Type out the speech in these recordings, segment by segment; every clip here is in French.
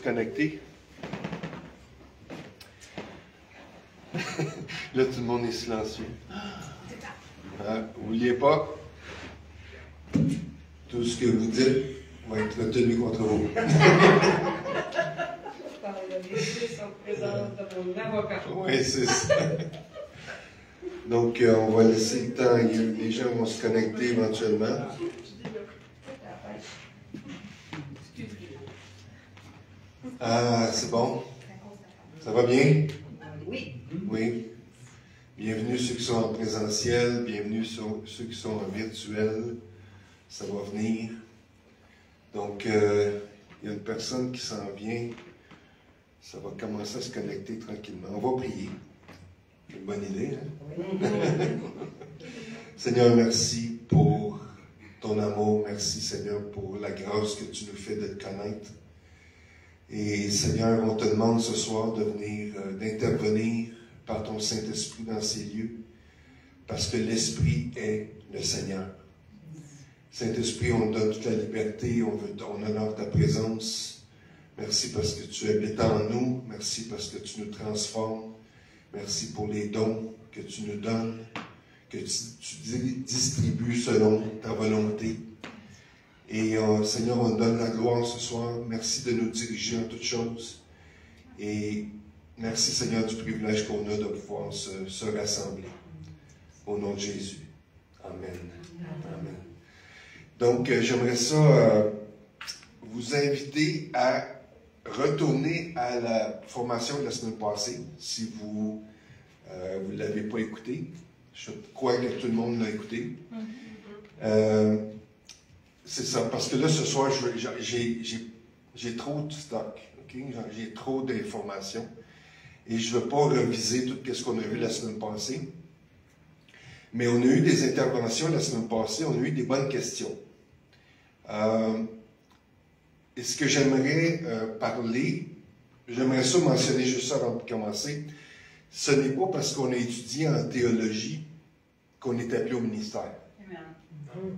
Connecté. Là, tout le monde est silencieux. N'oubliez pas, tout ce que vous dites va être retenu contre vous. Oui, c'est ça. Donc, on va laisser le temps. Les gens vont se connecter éventuellement. Ah, c'est bon? Ça va bien? Oui. Oui. Bienvenue ceux qui sont en présentiel, bienvenue ceux qui sont en virtuel. Ça va venir. Donc, il y a une personne qui s'en vient. Ça va commencer à se connecter tranquillement. On va prier. C'est une bonne idée, hein? Seigneur, merci pour ton amour. Merci, Seigneur, pour la grâce que tu nous fais de te connaître. Et Seigneur, on te demande ce soir de venir, d'intervenir par ton Saint-Esprit dans ces lieux, parce que l'Esprit est le Seigneur. Saint-Esprit, on te donne toute la liberté, on honore ta présence. Merci parce que tu habites en nous, merci parce que tu nous transformes, merci pour les dons que tu nous donnes, que tu distribues selon ta volonté. Et Seigneur, on te donne la gloire ce soir. Merci de nous diriger en toutes choses. Et merci, Seigneur, du privilège qu'on a de pouvoir se rassembler. Au nom de Jésus. Amen. Amen. Donc, j'aimerais ça vous inviter à retourner à la formation de la semaine passée, si vous ne l'avez pas écoutée. Je crois que tout le monde l'a écouté. C'est ça, parce que là, ce soir, j'ai trop de stock, okay? J'ai trop d'informations, et je ne veux pas reviser tout ce qu'on a vu la semaine passée. Mais on a eu des interventions la semaine passée, on a eu des bonnes questions. Et ce que j'aimerais parler, j'aimerais ça mentionner juste ça avant de commencer, ce n'est pas parce qu'on a étudié en théologie qu'on est appelé au ministère. Amen.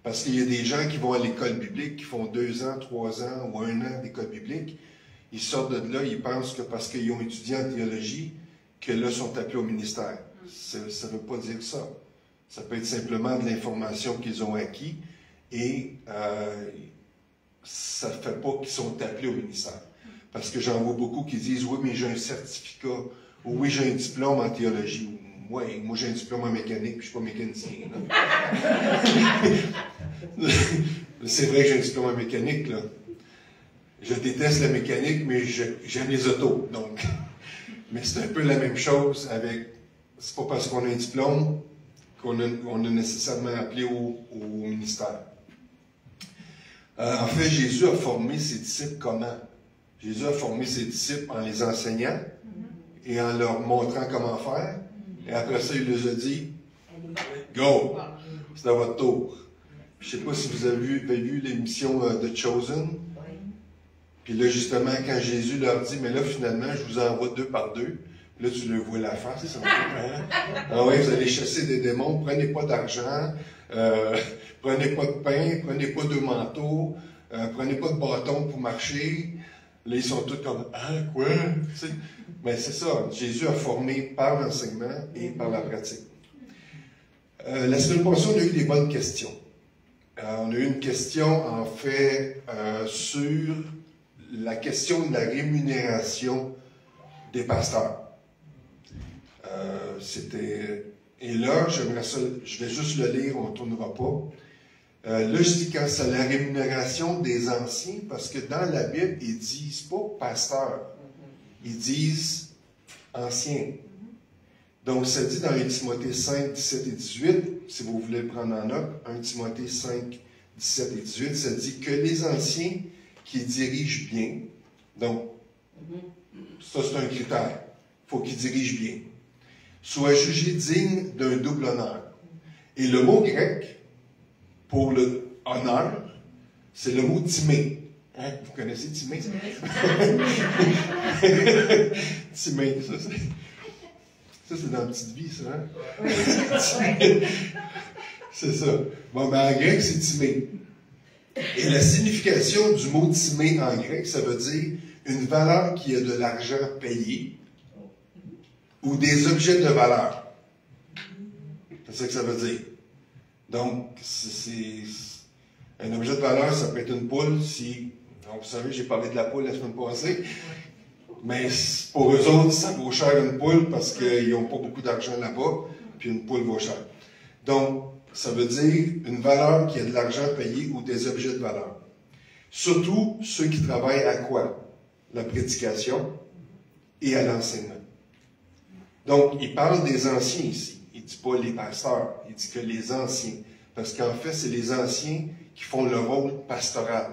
Parce qu'il y a des gens qui vont à l'école biblique, qui font 2 ans, 3 ans ou 1 an d'école biblique. Ils sortent de là, ils pensent que parce qu'ils ont étudié en théologie, que là, sont appelés au ministère. Ça ne veut pas dire ça. Ça peut être simplement de l'information qu'ils ont acquis et ça ne fait pas qu'ils sont appelés au ministère. Parce que j'en vois beaucoup qui disent « Oui, mais j'ai un certificat » ou « Oui, j'ai un diplôme en théologie » Ouais, moi j'ai un diplôme en mécanique, puis je ne suis pas mécanicien. C'est vrai que j'ai un diplôme en mécanique, là. Je déteste la mécanique, mais j'aime les autos. Donc, mais c'est un peu la même chose avec. C'est pas parce qu'on a un diplôme qu'on est nécessairement appelé au ministère. En fait, Jésus a formé ses disciples comment? Jésus a formé ses disciples en les enseignant et en leur montrant comment faire. Et après ça, il leur a dit, « Go! C'est à votre tour. » Je ne sais pas si vous avez vu l'émission The Chosen. Puis là, justement, quand Jésus leur dit, « Mais là, finalement, je vous envoie 2 par 2. » Là, tu le vois la face. Ça ah oui, vous allez chasser des démons. Prenez pas d'argent. Prenez pas de pain. Prenez pas de manteau. Prenez pas de bâton pour marcher. Là, ils sont tous comme, « Ah, quoi? » Mais c'est ça, Jésus a formé par l'enseignement et par la pratique. La semaine passée, on a eu des bonnes questions. On a eu une question, en fait, sur la question de la rémunération des pasteurs. Et là, je vais juste le lire, on ne tournera pas. Là, je dis quand c'est la rémunération des anciens, parce que dans la Bible, ils disent pas pasteur. Ils disent anciens. Donc, ça dit dans 1 Timothée 5, 17 et 18, si vous voulez le prendre en note, 1 Timothée 5, 17 et 18, ça dit que les anciens qui dirigent bien, donc, ça c'est un critère, il faut qu'ils dirigent bien, soient jugés dignes d'un double honneur. Et le mot grec pour le honneur, c'est le mot timé. Hein? Vous connaissez Timée? Timée, ça c'est dans Petite Vie, ça, hein? Oui. C'est ça. Bon, ben en grec, c'est Timée. Et la signification du mot timé en grec, ça veut dire une valeur qui a de l'argent payé ou des objets de valeur. C'est ça que ça veut dire. Donc, un objet de valeur, ça peut être une poule. Si, donc, vous savez, j'ai parlé de la poule la semaine passée. Mais pour eux autres, ça vaut cher une poule parce qu'ils n'ont pas beaucoup d'argent là-bas, puis une poule vaut cher. Donc, ça veut dire une valeur qui a de l'argent payé ou des objets de valeur. Surtout ceux qui travaillent à quoi? La prédication et à l'enseignement. Donc, il parle des anciens ici. Il ne dit pas les pasteurs, il dit que les anciens. Parce qu'en fait, c'est les anciens qui font le rôle pastoral.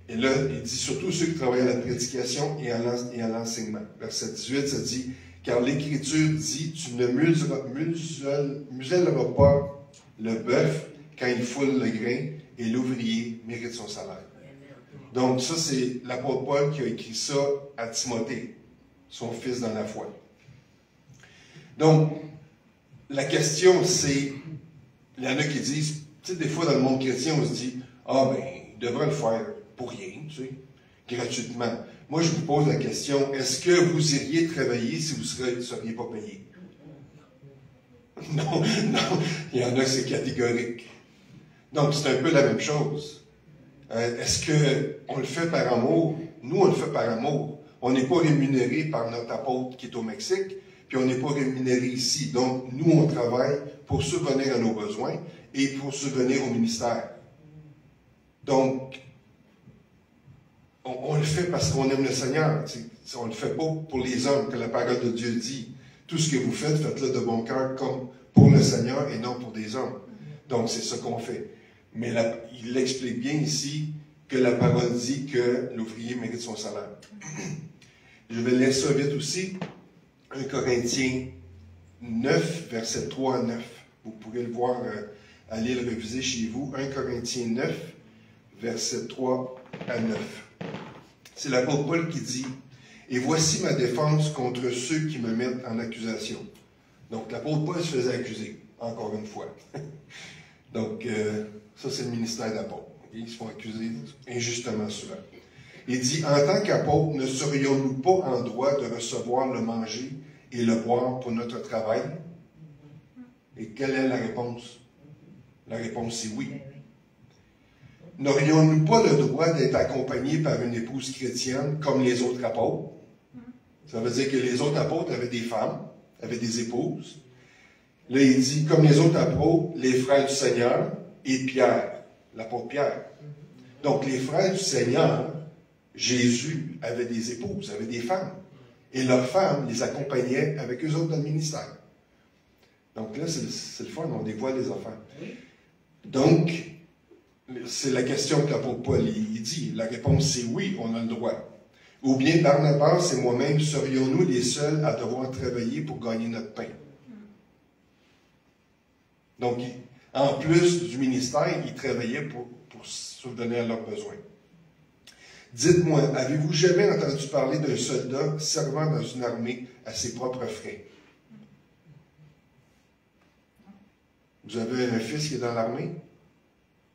Et là, il dit surtout ceux qui travaillent à la prédication et à l'enseignement. Verset 18, ça dit, « Car l'Écriture dit, tu ne muselleras pas le bœuf quand il foule le grain, et l'ouvrier mérite son salaire. » Donc ça, c'est l'apôtre Paul qui a écrit ça à Timothée, son fils dans la foi. Donc, la question, c'est, il y en a qui disent, tu sais, des fois dans le monde chrétien, on se dit, « Ah, ben, il devrait le faire pour rien, tu sais, gratuitement. » Moi, je vous pose la question, est-ce que vous iriez travailler si vous ne seriez pas payé? Non, non, il y en a, c'est catégorique. Donc, c'est un peu la même chose. Est-ce qu'on le fait par amour? Nous, on le fait par amour. On n'est pas rémunéré par notre apôtre qui est au Mexique, puis on n'est pas rémunéré ici. Donc, nous, on travaille pour subvenir à nos besoins et pour subvenir au ministère. Donc, on le fait parce qu'on aime le Seigneur. On ne le fait pas pour les hommes, que la parole de Dieu dit. Tout ce que vous faites, faites-le de bon cœur comme pour le Seigneur et non pour des hommes. Donc, c'est ça qu'on fait. Mais il explique bien ici que la parole dit que l'ouvrier mérite son salaire. Je vais lire ça vite aussi. 1 Corinthiens 9, versets 3 à 9. Vous pourrez le voir, aller le réviser chez vous. 1 Corinthiens 9, versets 3 à 9. C'est l'apôtre Paul qui dit, « Et voici ma défense contre ceux qui me mettent en accusation. » Donc, l'apôtre Paul se faisait accuser, encore une fois. Donc, ça, c'est le ministère d'apôtre. Ils se font accuser injustement souvent. Il dit, « En tant qu'apôtre, ne serions-nous pas en droit de recevoir le manger et le boire pour notre travail? » Et quelle est la réponse? La réponse, c'est oui. N'aurions-nous pas le droit d'être accompagnés par une épouse chrétienne comme les autres apôtres? Ça veut dire que les autres apôtres avaient des femmes, avaient des épouses. Là, il dit, comme les autres apôtres, les frères du Seigneur et Pierre, l'apôtre Pierre. Donc, les frères du Seigneur, Jésus avait des épouses, avait des femmes. Et leurs femmes les accompagnaient avec eux autres dans le ministère. Donc là, c'est le fun, on dévoile les enfants. Donc, c'est la question que l'apôtre Paul il dit. La réponse, c'est oui, on a le droit. Ou bien, Barnabas et moi-même, serions-nous les seuls à devoir travailler pour gagner notre pain? Donc, en plus du ministère, ils travaillaient pour subvenir à leurs besoins. Dites-moi, avez-vous jamais entendu parler d'un soldat servant dans une armée à ses propres frais? Vous avez un fils qui est dans l'armée?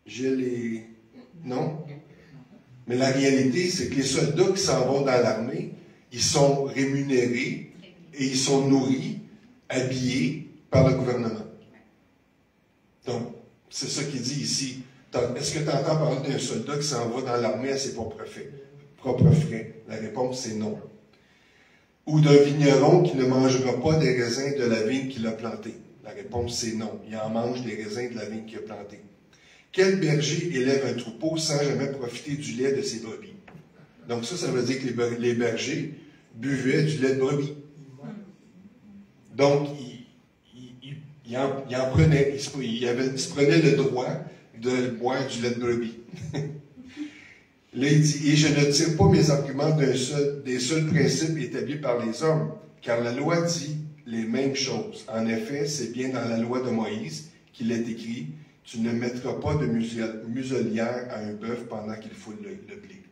Gilles et... Non? Mais la réalité, c'est que les soldats qui s'en vont dans l'armée, ils sont rémunérés et ils sont nourris, habillés par le gouvernement. Donc, c'est ça qu'il dit ici. Est-ce que tu entends parler d'un soldat qui s'en va dans l'armée à ses propres frais? La réponse, c'est non. Ou d'un vigneron qui ne mangera pas des raisins de la vigne qu'il a plantée? La réponse, c'est non. Il en mange des raisins de la vigne qu'il a plantée. Quel berger élève un troupeau sans jamais profiter du lait de ses brebis? Donc ça veut dire que les bergers buvaient du lait de brebis. Donc, ils en prenaient. Ils se prenaient le droit de boire du lait de brebis. Là, il dit, « Et je ne tire pas mes arguments des seuls principes établis par les hommes, car la loi dit les mêmes choses. En effet, c'est bien dans la loi de Moïse qu'il est écrit, « Tu ne mettras pas de muselière à un bœuf pendant qu'il foule le blé. »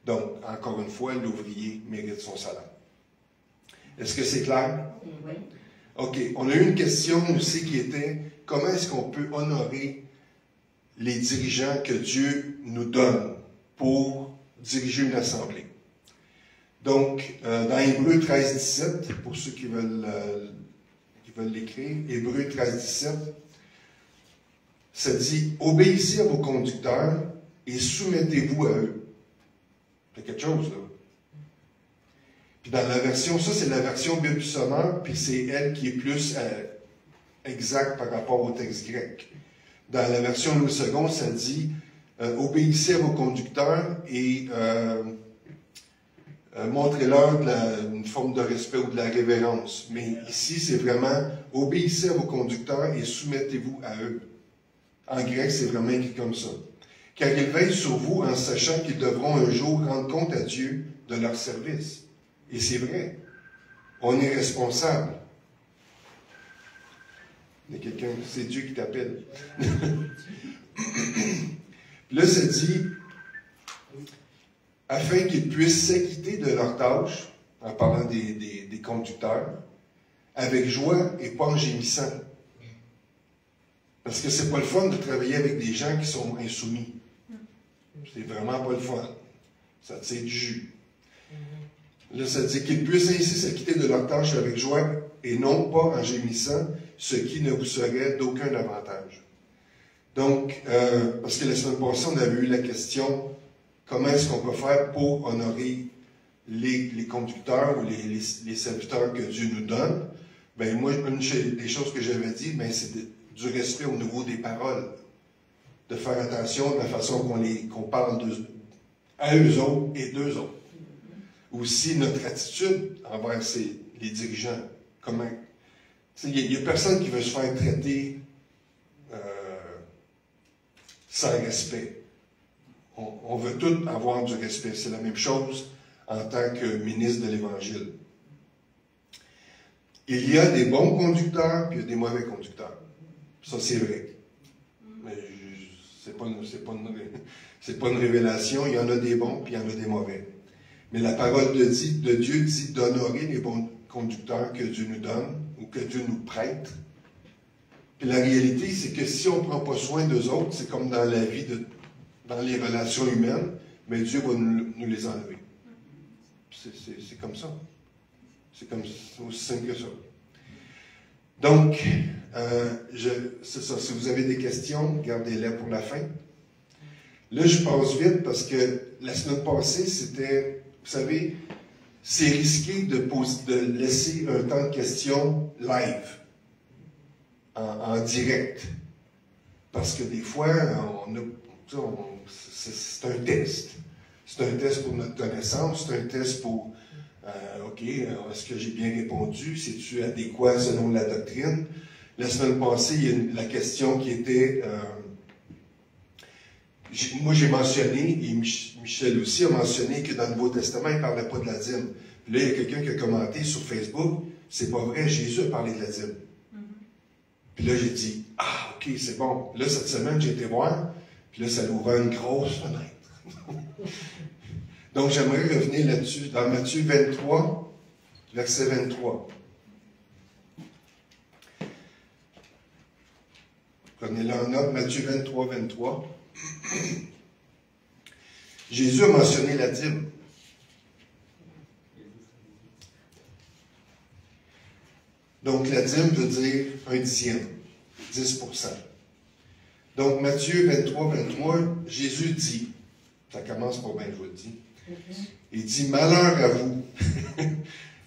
Donc, encore une fois, l'ouvrier mérite son salaire. Est-ce que c'est clair? Oui. OK. On a eu une question aussi qui était, comment est-ce qu'on peut honorer les dirigeants que Dieu nous donne pour diriger une assemblée. Donc, dans Hébreux 13, 17, pour ceux qui veulent l'écrire, Hébreux 13, 17, ça dit « Obéissez à vos conducteurs et soumettez-vous à eux. » C'est quelque chose, là. Puis dans la version, ça c'est la version Bible du Sommeur, puis c'est elle qui est plus exacte par rapport au texte grec. Dans la version Louis II, ça dit obéissez à vos conducteurs et montrez-leur une forme de respect ou de la révérence. Mais ici, c'est vraiment obéissez à vos conducteurs et soumettez-vous à eux. En grec, c'est vraiment écrit comme ça. Car ils veillent sur vous en sachant qu'ils devront un jour rendre compte à Dieu de leur service. Et c'est vrai. On est responsable. Il y a quelqu'un, c'est Dieu qui t'appelle. Là, ça dit, afin qu'ils puissent s'acquitter de leurs tâches, en parlant des conducteurs, avec joie et pas en gémissant. Parce que c'est pas le fun de travailler avec des gens qui sont insoumis. C'est vraiment pas le fun. Ça tire du jus. Là, ça dit qu'ils puissent ainsi s'acquitter de leurs tâches avec joie et non pas en gémissant, ce qui ne vous serait d'aucun avantage. Donc, parce que la semaine passée, on avait eu la question, comment est-ce qu'on peut faire pour honorer les conducteurs ou les serviteurs que Dieu nous donne? Ben moi, une des choses que j'avais dit, ben, c'est du respect au niveau des paroles. De faire attention de la façon qu'on parle à eux autres et d'eux autres. Aussi notre attitude envers les dirigeants. Comment? Il n'y a personne qui veut se faire traiter sans respect. On veut tous avoir du respect. C'est la même chose en tant que ministre de l'Évangile. Il y a des bons conducteurs et il y a des mauvais conducteurs. Ça, c'est vrai. Mais c'est pas une révélation. Il y en a des bons puis il y en a des mauvais. Mais la parole de Dieu dit d'honorer les bons conducteurs que Dieu nous donne ou que Dieu nous prête. Puis la réalité, c'est que si on ne prend pas soin d'eux autres, c'est comme dans la vie, dans les relations humaines, mais Dieu va nous les enlever. C'est comme ça. C'est aussi simple que ça. Donc, c'est ça. Si vous avez des questions, gardez-les pour la fin. Là, je passe vite parce que la semaine passée, c'était... Vous savez, c'est risqué de laisser un temps de questions live, en direct. Parce que des fois, c'est un test. C'est un test pour notre connaissance, c'est un test pour, OK, est-ce que j'ai bien répondu? C'est-tu adéquat selon la doctrine? La semaine passée, il y a la question qui était... moi, j'ai mentionné, et Michel aussi a mentionné que dans le Nouveau Testament, il ne parlait pas de la dîme. Puis là, il y a quelqu'un qui a commenté sur Facebook, c'est pas vrai, Jésus a parlé de la dîme. Puis là, j'ai dit, ah, OK, c'est bon. Là, cette semaine, j'ai été voir, puis là, ça a ouvert une grosse fenêtre. Donc, j'aimerais revenir là-dessus, dans Matthieu 23, verset 23. Prenez-le en note, Matthieu 23, 23. Jésus a mentionné la dîme. Donc, la dîme veut dire un dixième, 10%. Donc, Matthieu 23, 23, Jésus dit, ça commence pas bien, je vous le dis, il dit, malheur à vous,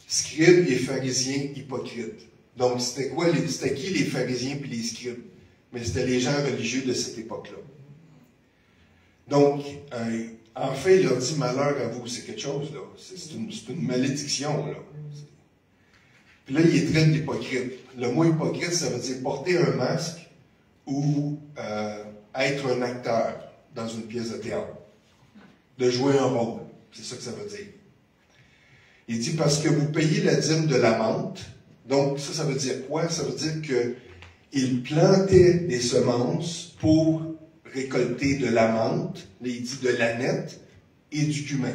scribes et pharisiens hypocrites. Donc, c'était qui les pharisiens et les scribes? Mais c'était les gens religieux de cette époque-là. Donc, en fait, il leur dit malheur à vous, c'est quelque chose, là. C'est une malédiction, là. Puis là, il est traité d'hypocrite. Le mot hypocrite, ça veut dire porter un masque ou être un acteur dans une pièce de théâtre. De jouer un rôle. C'est ça que ça veut dire. Il dit parce que vous payez la dîme de la menthe. Donc, ça veut dire quoi? Ça veut dire qu'il plantait des semences pour récolter de la menthe, il dit de l'aneth et du cumin.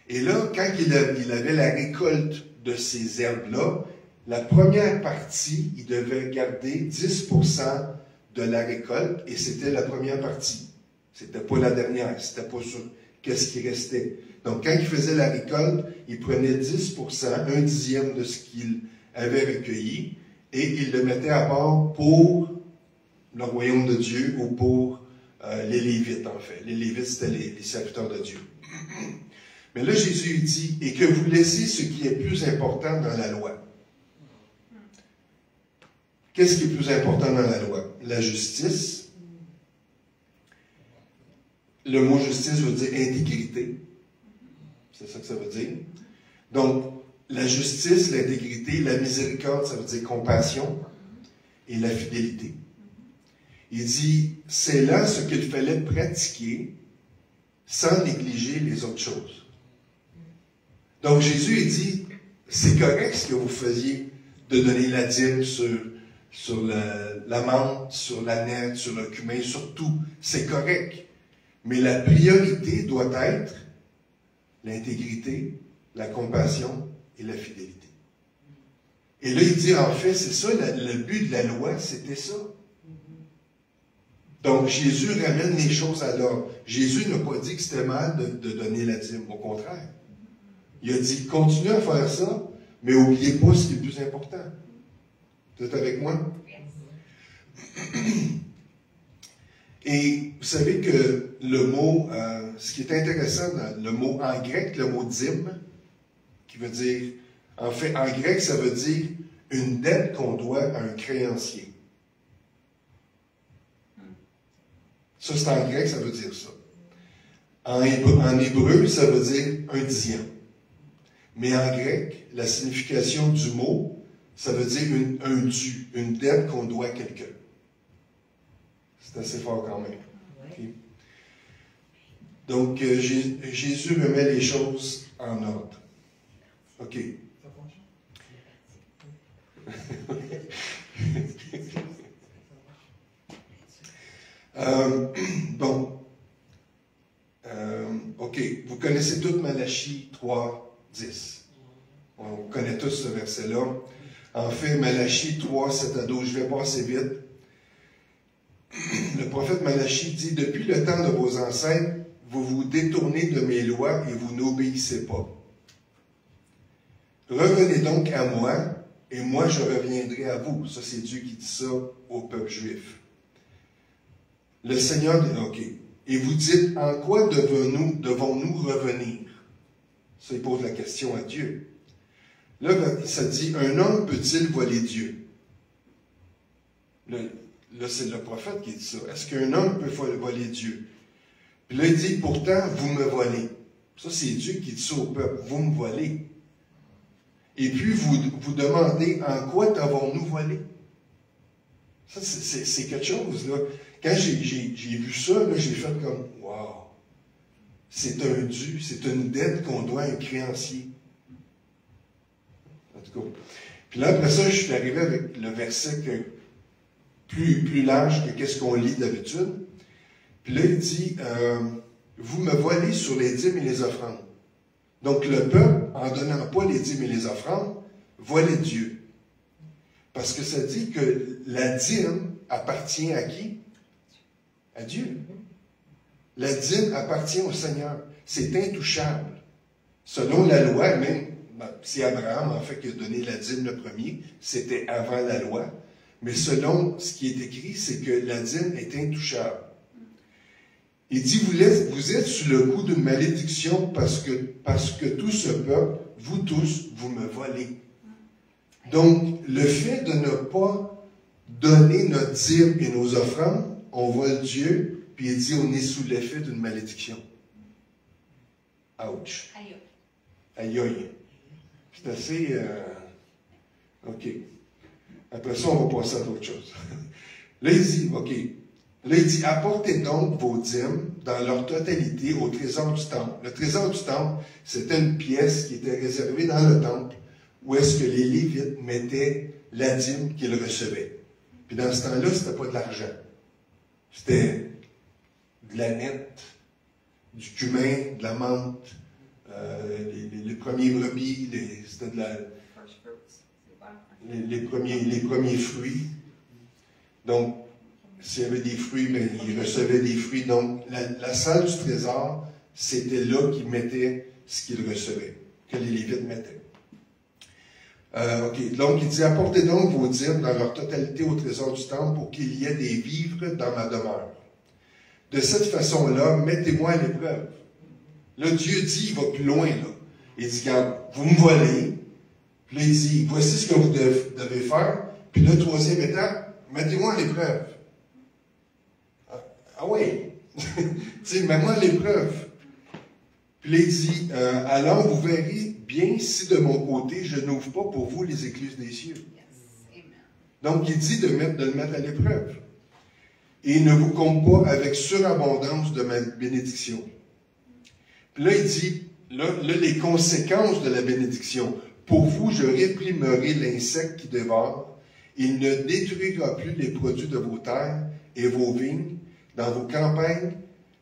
Et là, quand il avait la récolte de ces herbes-là, la première partie, il devait garder 10% de la récolte et c'était la première partie. C'était pas la dernière, c'était pas sur qu'est-ce qui restait. Donc, quand il faisait la récolte, il prenait 10%, un dixième de ce qu'il avait recueilli, et il le mettait à part pour le royaume de Dieu ou pour les Lévites, en fait. Les Lévites, c'était les serviteurs de Dieu. Mais là, Jésus dit, et que vous laissez ce qui est plus important dans la loi. Qu'est-ce qui est plus important dans la loi? La justice. Le mot justice veut dire intégrité. C'est ça que ça veut dire. Donc, la justice, l'intégrité, la miséricorde, ça veut dire compassion, et la fidélité. Il dit, c'est là ce qu'il fallait pratiquer sans négliger les autres choses. Donc, Jésus, il dit, c'est correct ce que vous faisiez de donner la dîme sur la menthe, sur la nette, sur le cumin, sur tout. C'est correct. Mais la priorité doit être l'intégrité, la compassion et la fidélité. Et là, il dit, en fait, c'est ça, le but de la loi, c'était ça. Donc, Jésus ramène les choses à l'ordre. Jésus n'a pas dit que c'était mal de donner la dîme. Au contraire. Il a dit, continuez à faire ça, mais n'oubliez pas ce qui est le plus important. Vous êtes avec moi? Et vous savez que le mot, ce qui est intéressant dans le mot en grec, le mot dîme, qui veut dire, en fait, en grec, ça veut dire une dette qu'on doit à un créancier. Ça, c'est en grec, ça veut dire ça. En hébreu, ça veut dire un dixième. Mais en grec, la signification du mot, ça veut dire un dû, une dette qu'on doit à quelqu'un. C'est assez fort quand même. Okay. Donc, Jésus remet les choses en ordre. OK. Bon. OK. Vous connaissez tous Malachie 3, 10. On connaît tous ce verset-là. En fait, Malachie 3, 7 à 12, je vais passer vite. Le prophète Malachie dit, « Depuis le temps de vos ancêtres, vous vous détournez de mes lois et vous n'obéissez pas. Revenez donc à moi, et moi je reviendrai à vous. » Ça, c'est Dieu qui dit ça au peuple juif. Le Seigneur dit, OK. Et vous dites, en quoi devons-nous revenir? Ça, il pose la question à Dieu. Là, ça dit, un homme peut-il voler Dieu? Là, c'est le prophète qui dit ça. Est-ce qu'un homme peut voler Dieu? Puis là, il dit, pourtant, vous me volez. Ça, c'est Dieu qui dit ça au peuple. Vous me volez. Et puis, vous demandez, en quoi t'avons-nous volé? Ça, c'est quelque chose, là. Quand j'ai vu ça, là, j'ai fait comme, wow! C'est un dû, c'est une dette qu'on doit à un créancier. En tout cas. Puis là, après ça, je suis arrivé avec le verset plus large que qu'est-ce qu'on lit d'habitude. Puis là, il dit, vous me volez sur les dîmes et les offrandes. Donc, le peuple, en donnant pas les dîmes et les offrandes, volait Dieu. Parce que ça dit que la dîme appartient à qui? À Dieu. La dîme appartient au Seigneur. C'est intouchable. Selon la loi, même, c'est Abraham, en fait, qui a donné la dîme le premier, c'était avant la loi. Mais selon ce qui est écrit, c'est que la dîme est intouchable. Il dit, vous êtes sous le coup d'une malédiction parce que tout ce peuple, vous tous, vous me volez. Donc, le fait de ne pas donner notre dîme et nos offrandes, on vole Dieu, puis il dit, on est sous l'effet d'une malédiction. Ouch. Aïe aïe. C'est assez... OK. Après ça, on va passer à d'autres choses. Là, il dit, OK. Là, il dit, apportez donc vos dîmes dans leur totalité au trésor du temple. Le trésor du temple, c'était une pièce qui était réservée dans le temple où est-ce que les Lévites mettaient la dîme qu'ils recevaient. Puis dans ce temps-là, c'était pas de l'argent. C'était de la nette, du cumin, de la menthe, les premiers brebis, c'était de la... les premiers fruits. Donc, s'il y avait des fruits, ben, il recevait des fruits. Donc, la salle du trésor, c'était là qu'il mettait ce qu'il recevait, que les Lévites mettaient. OK. Donc, il dit, apportez donc vos dîmes dans leur totalité au trésor du temple pour qu'il y ait des vivres dans ma demeure. De cette façon-là, mettez-moi à l'épreuve. Là, Dieu dit, il va plus loin, là. Il dit, regarde, vous me volez. Puis là, il dit, voici ce que vous devez faire. Puis là, troisième étape, mettez-moi à l'épreuve. Ah oui, tu sais, mets-moi à l'épreuve. Puis là, il dit, alors vous verrez bien si de mon côté, je n'ouvre pas pour vous les écluses des cieux. Yes. Donc, il dit de le mettre à l'épreuve. Et il ne vous compte pas avec surabondance de ma bénédiction. Puis là, il dit, là, les conséquences de la bénédiction. Pour vous, je réprimerai l'insecte qui dévore. Il ne détruira plus les produits de vos terres et vos vignes. Dans vos campagnes,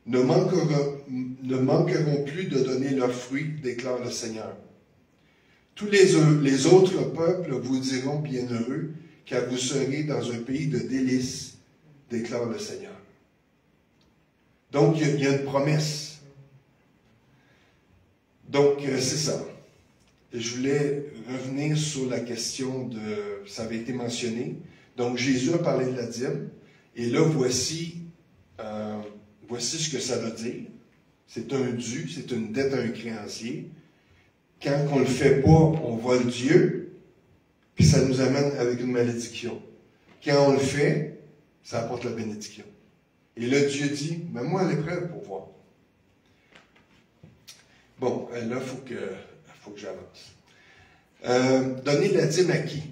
ne manqueront plus de donner leurs fruits, déclare le Seigneur. Tous les autres peuples vous diront bienheureux, car vous serez dans un pays de délices, déclare le Seigneur. Donc, il y a une promesse. Donc, c'est ça. Je voulais revenir sur la question de... Ça avait été mentionné. Donc, Jésus a parlé de la dîme. Et là, voici ce que ça veut dire. C'est un dû, c'est une dette à un créancier. Quand on ne le fait pas, on vole Dieu, puis ça nous amène avec une malédiction. Quand on le fait, ça apporte la bénédiction. Et là, Dieu dit, mets-moi à l'épreuve pour voir. Bon, là, il faut que j'avance. Donner la dîme à qui?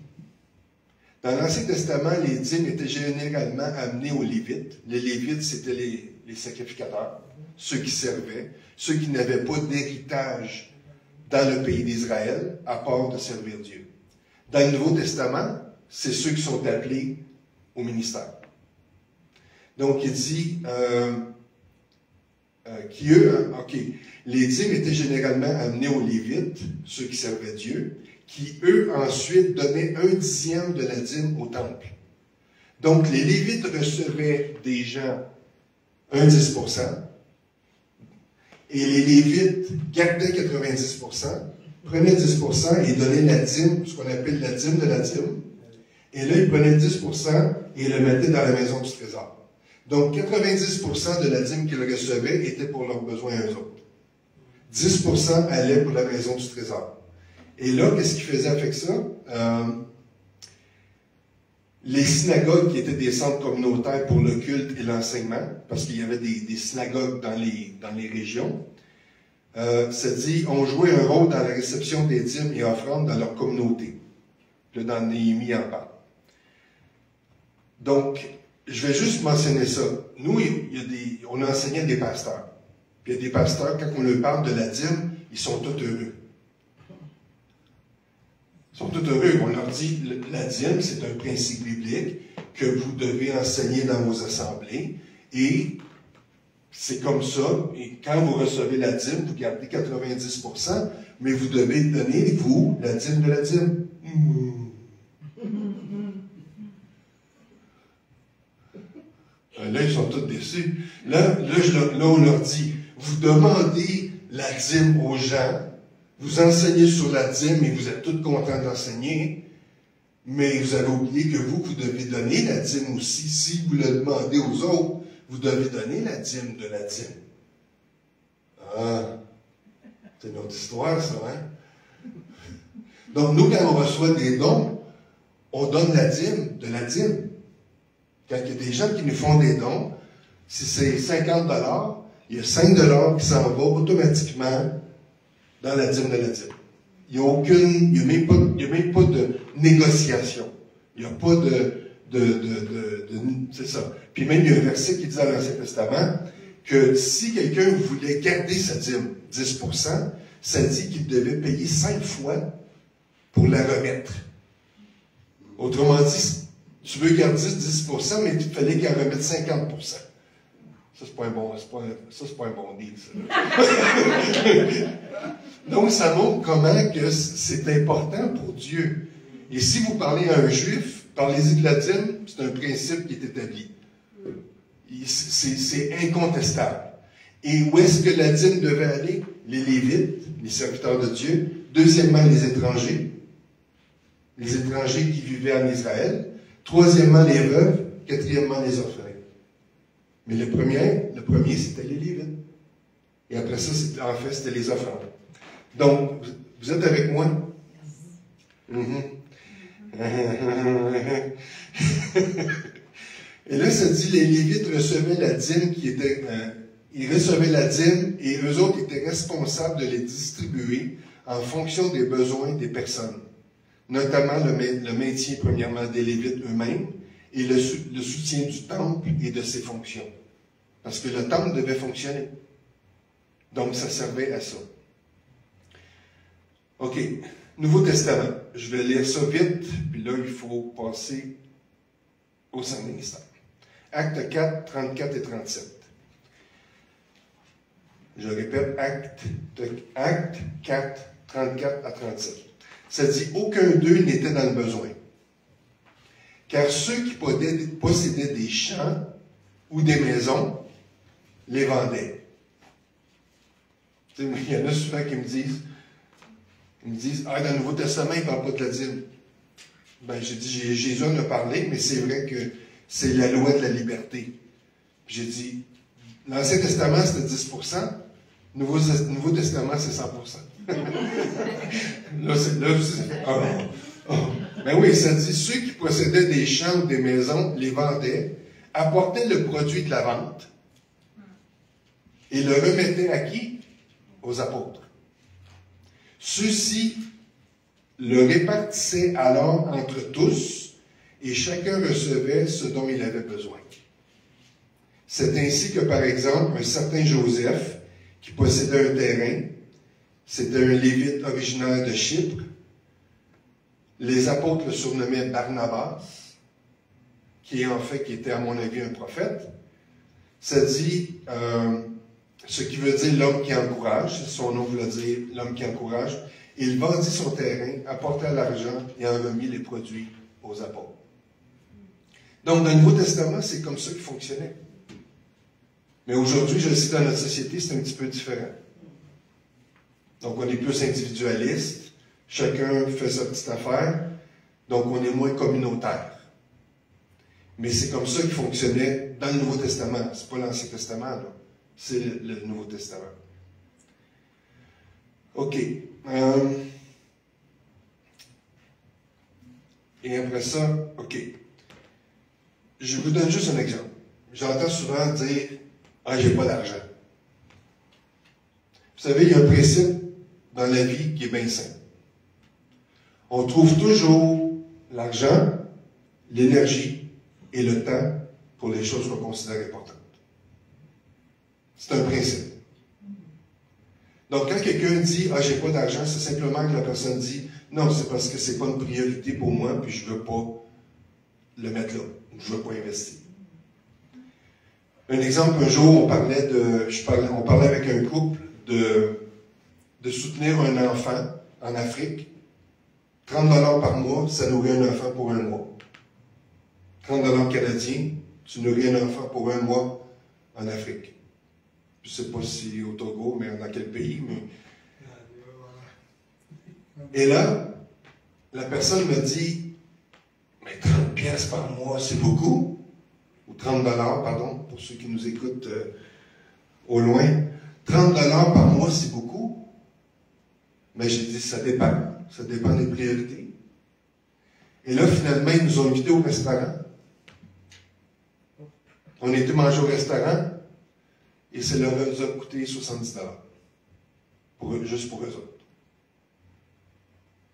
Dans l'Ancien Testament, les dîmes étaient généralement amenés aux Lévites. Les Lévites, c'était les sacrificateurs, ceux qui servaient, ceux qui n'avaient pas d'héritage dans le pays d'Israël, à part de servir Dieu. Dans le Nouveau Testament, c'est ceux qui sont appelés au ministère. Donc, il dit les dîmes étaient généralement amenés aux Lévites, ceux qui servaient Dieu, qui, eux, ensuite, donnaient 1/10 de la dîme au temple. Donc, les Lévites recevaient des gens 10%, et les Lévites gardaient 90%, prenaient 10% et donnaient la dîme, ce qu'on appelle la dîme de la dîme, et là, ils prenaient 10% et le mettaient dans la maison du trésor. Donc, 90% de la dîme qu'ils recevaient était pour leurs besoins à eux autres. 10% allait pour la maison du trésor. Et là, qu'est-ce qu'ils faisaient avec ça? Les synagogues, qui étaient des centres communautaires pour le culte et l'enseignement, parce qu'il y avait des synagogues dans les régions, ça dit, ont joué un rôle dans la réception des dîmes et offrandes dans leur communauté. Là, dans Néhémie en parle. Donc, je vais juste mentionner ça. Nous, on a enseigné à des pasteurs. Puis il y a des pasteurs, quand on leur parle de la dîme, ils sont tous heureux. Ils sont tous heureux. On leur dit, la dîme, c'est un principe biblique que vous devez enseigner dans vos assemblées. Et c'est comme ça. Et quand vous recevez la dîme, vous gardez 90%, mais vous devez donner, vous, la dîme de la dîme. Là, ils sont tous déçus. Là, on leur dit, vous demandez la dîme aux gens, vous enseignez sur la dîme et vous êtes tous contents d'enseigner, mais vous avez oublié que vous devez donner la dîme aussi. Si vous le demandez aux autres, vous devez donner la dîme de la dîme. Ah, c'est une autre histoire, ça, hein? Donc, nous, quand on reçoit des dons, on donne la dîme de la dîme. Quand il y a des gens qui nous font des dons, si c'est 50 $, il y a 5 $ qui s'en vont automatiquement dans la dîme de la dîme. Il n'y a même pas de négociation. Il n'y a pas c'est ça. Puis même, il y a un verset qui dit dans l'Ancien Testament que si quelqu'un voulait garder sa dîme, 10%, ça dit qu'il devait payer 5 fois pour la remettre. Autrement dit, tu veux garder 10%, mais il fallait qu'il en remette 50%. Ça, c'est pas un bon deal, ça. Donc, ça montre comment que c'est important pour Dieu. Et si vous parlez à un juif, parlez-y de la dîme, c'est un principe qui est établi. C'est incontestable. Et où est-ce que la dîme devait aller? Les Lévites, les serviteurs de Dieu. Deuxièmement, les étrangers qui vivaient en Israël. Troisièmement, les veuves. Quatrièmement, les orphelins. Mais le premier c'était les Lévites. Et après ça, en fait, c'était les offrandes. Donc, vous êtes avec moi? Et là, ça dit, les Lévites recevaient la dîme ils recevaient la dîme et eux autres étaient responsables de les distribuer en fonction des besoins des personnes, notamment le maintien, premièrement, des Lévites eux-mêmes et le soutien du temple et de ses fonctions. Parce que le temple devait fonctionner. Donc, ça servait à ça. OK. Nouveau Testament. Je vais lire ça vite, puis là, il faut passer au Saint Ministère. Acte 4, 34 et 37. Je répète, Acte 4, 34 à 37. Ça dit, aucun d'eux n'était dans le besoin. Car ceux qui possédaient des champs ou des maisons les vendaient. Il y en a souvent qui me disent, ah, dans le Nouveau Testament, il ne parle pas de la dîme. Ben, j'ai dit, Jésus en a parlé, mais c'est vrai que c'est la loi de la liberté. J'ai dit, l'Ancien Testament, c'était 10%, Nouveau Testament, c'est 100%. Ben oui, ça dit, ceux qui possédaient des champs ou des maisons les vendaient, apportaient le produit de la vente et le remettaient à qui? Aux apôtres. Ceux-ci le répartissaient alors entre tous et chacun recevait ce dont il avait besoin. C'est ainsi que, par exemple, un certain Joseph, qui possédait un terrain, c'était un Lévite originaire de Chypre. Les apôtres le surnommaient Barnabas, qui était à mon avis un prophète. Ça dit, ce qui veut dire l'homme qui encourage, son nom veut dire l'homme qui encourage. Il vendit son terrain, apporta l'argent et en remit les produits aux apôtres. Donc, dans le Nouveau Testament, c'est comme ça qu'il fonctionnait. Mais aujourd'hui, je le sais, dans notre société, c'est un petit peu différent. Donc, on est plus individualiste, chacun fait sa petite affaire, donc on est moins communautaire. Mais c'est comme ça qu'il fonctionnait dans le Nouveau Testament. C'est pas l'Ancien Testament, là. C'est le Nouveau Testament. OK. Et après ça, OK. Je vous donne juste un exemple. J'entends souvent dire « Ah, j'ai pas d'argent ». Vous savez, il y a un principe dans la vie qui est bien simple. On trouve toujours l'argent, l'énergie et le temps pour les choses qu'on considère importantes. C'est un principe. Donc, quand quelqu'un dit « Ah, j'ai pas d'argent », c'est simplement que la personne dit « Non, c'est parce que c'est pas une priorité pour moi, puis je veux pas le mettre là. Je veux pas investir. » Un exemple, un jour, on parlait avec un couple de soutenir un enfant en Afrique. 30 $ par mois, ça nourrit un enfant pour un mois. 30 $ canadiens, tu nourris un enfant pour un mois en Afrique. Je ne sais pas si au Togo, mais dans quel pays. Et là, la personne me dit, mais 30 pièces par mois, c'est beaucoup. Ou 30 $, pardon, pour ceux qui nous écoutent au loin. 30 $ par mois, c'est beaucoup. Mais j'ai dit, ça dépend. Ça dépend des priorités. Et là, finalement, ils nous ont invités au restaurant. On était manger au restaurant. Et ça leur a coûté 70 $. Juste pour eux autres.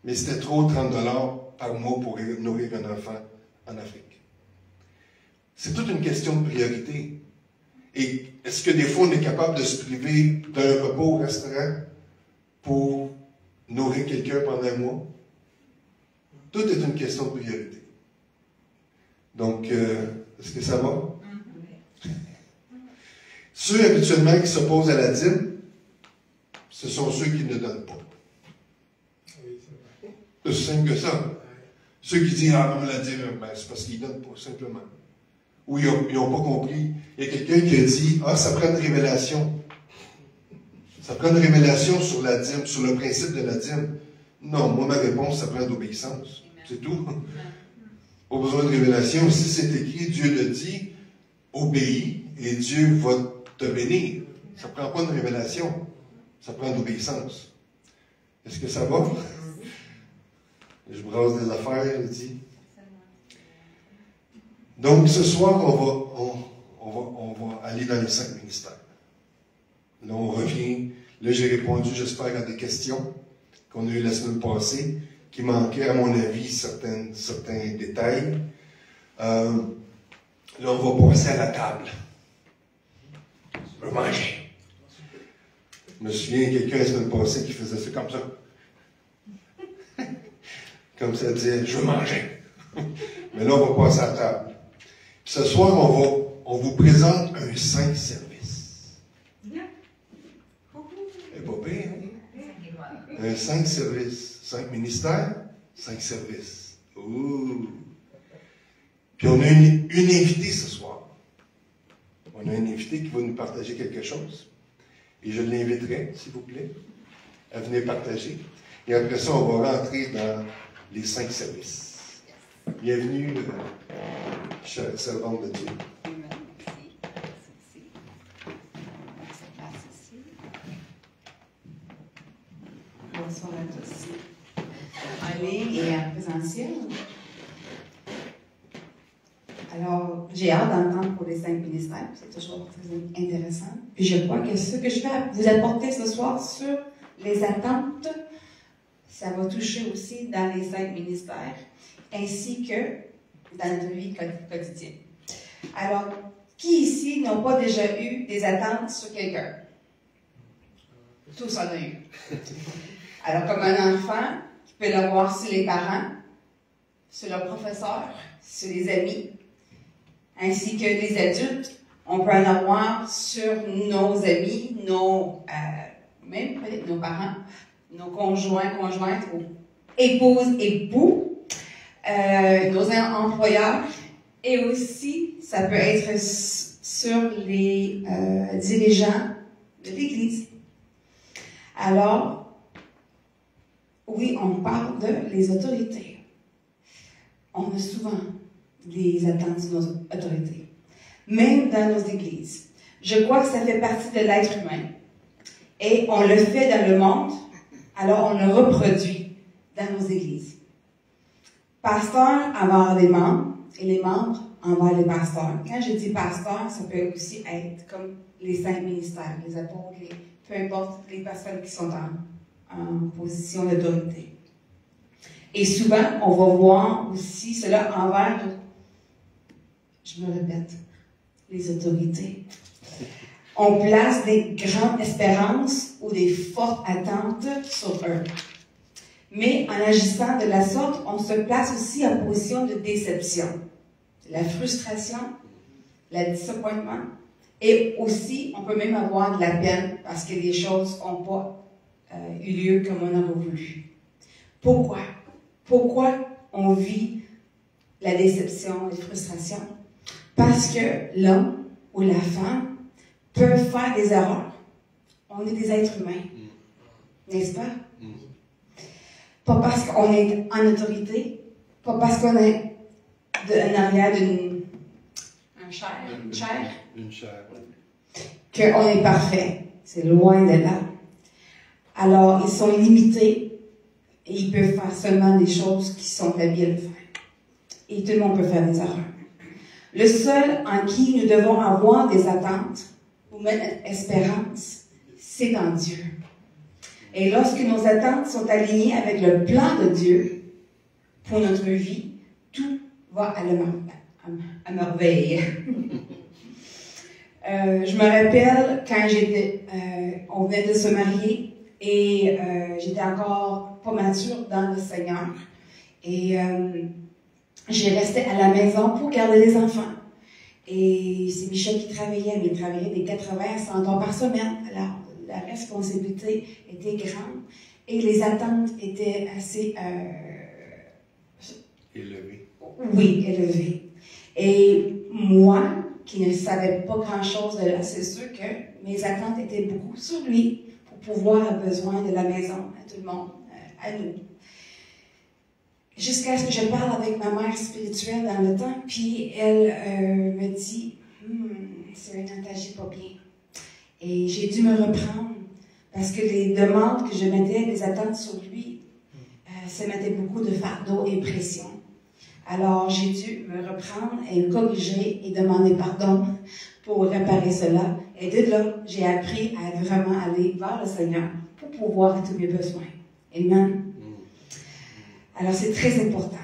Mais c'était trop, 30 $ par mois pour nourrir un enfant en Afrique. C'est toute une question de priorité. Et est-ce que des fois, on est capable de se priver d'un repas au restaurant pour nourrir quelqu'un pendant un mois? Tout est une question de priorité. Donc, est-ce que ça va? Ceux habituellement qui s'opposent à la dîme, ce sont ceux qui ne donnent pas. C'est aussi simple que ça. Ceux qui disent, ah non, la dîme, ben, c'est parce qu'ils ne donnent pas, simplement. ou ils n'ont pas compris. Il y a quelqu'un qui a dit, ah, ça prend une révélation. Ça prend une révélation sur la dîme, sur le principe de la dîme. Non, moi, ma réponse, ça prend d'obéissance. C'est tout. Pas besoin de révélation. Si c'est écrit, Dieu le dit, obéis, et Dieu va te bénir. Ça ne prend pas de révélation. Ça prend d'obéissance. Est-ce que ça va? Je brasse des affaires, je dis. Donc, ce soir, on va aller dans les 5 ministères. Là, on revient. Là, j'ai répondu, j'espère, à des questions qu'on a eues la semaine passée, qui manquaient, à mon avis, certains détails. Là, on va passer à la table. Je veux manger. Je me souviens, quelqu'un la semaine passée qui faisait ça comme ça. Comme ça, disait, je veux manger. Mais là, on va passer à la table. Puis ce soir, on vous présente un saint service. C'est pas pire, hein? Un 5 services. 5 ministères, 5 services. Ouh! Puis on a une invitée ce soir. On a une invitée qui va nous partager quelque chose. Et je l'inviterai, s'il vous plaît, à venir partager. Et après ça, on va rentrer dans les 5 services. Bienvenue, chère servante de Dieu. Bonsoir à tous. En ligne et en présentiel. Alors, j'ai hâte d'entendre pour les 5 ministères. C'est toujours très intéressant. Puis je crois que ce que je vais vous apporter ce soir sur les attentes, ça va toucher aussi dans les 5 ministères, ainsi que dans notre vie quotidienne. Alors, qui ici n'ont pas déjà eu des attentes sur quelqu'un? Tous en ont eu. Alors, comme un enfant, qui peut l'avoir sur les parents, sur le professeur, sur les amis, ainsi que les adultes, on peut en avoir sur nos amis, même peut-être nos parents, nos conjoints, conjointes, ou épouses, époux, nos employeurs, et aussi, ça peut être sur les dirigeants de l'Église. Alors, oui, on parle de les autorités. On a souvent des attentes sur nos autorités, même dans nos églises. Je crois que ça fait partie de l'être humain. Et on le fait dans le monde, alors on le reproduit dans nos églises. Pasteurs envers les membres, et les membres envers les pasteurs. Quand je dis pasteur, ça peut aussi être comme les 5 ministères, les apôtres, peu importe les personnes qui sont en position d'autorité. Et souvent, on va voir aussi cela envers, je me répète, les autorités. On place des grandes espérances ou des fortes attentes sur eux. Mais en agissant de la sorte, on se place aussi en position de déception. La frustration, le disappointement, et aussi, on peut même avoir de la peine parce que les choses n'ont pas eu lieu comme on aurait voulu. Pourquoi? Pourquoi on vit la déception et la frustration? Parce que l'homme ou la femme peuvent faire des erreurs. On est des êtres humains, n'est-ce pas? Pas parce qu'on est en autorité, pas parce qu'on est en arrière d'une chair, qu'on est parfait. C'est loin de là. Alors, ils sont limités et ils peuvent faire seulement des choses qui sont habiles de faire. Et tout le monde peut faire des erreurs. Le seul en qui nous devons avoir des attentes ou mettre notre espérance, c'est en Dieu. Et lorsque nos attentes sont alignées avec le plan de Dieu pour notre vie, tout va à merveille. Je me rappelle quand on venait de se marier et j'étais encore pas mature dans le Seigneur. Et j'ai resté à la maison pour garder les enfants. Et c'est Michel qui travaillait, mais il travaillait des 80 à 100 heures par semaine. Alors, la responsabilité était grande et les attentes étaient assez... élevées. Oui, élevées. Et moi, qui ne savais pas grand-chose de là, c'est sûr que mes attentes étaient beaucoup sur lui pour pouvoir avoir besoin de la maison, à tout le monde, à nous. Jusqu'à ce que je parle avec ma mère spirituelle dans le temps, puis elle me dit « Serena, t'agis pas bien. » Et j'ai dû me reprendre parce que les demandes que je mettais, les attentes sur lui, ça mettait beaucoup de fardeau et pression. Alors j'ai dû me reprendre et me corriger et demander pardon pour réparer cela. Et de là, j'ai appris à vraiment aller vers le Seigneur pour pouvoir à tous mes besoins. Amen. Alors c'est très important.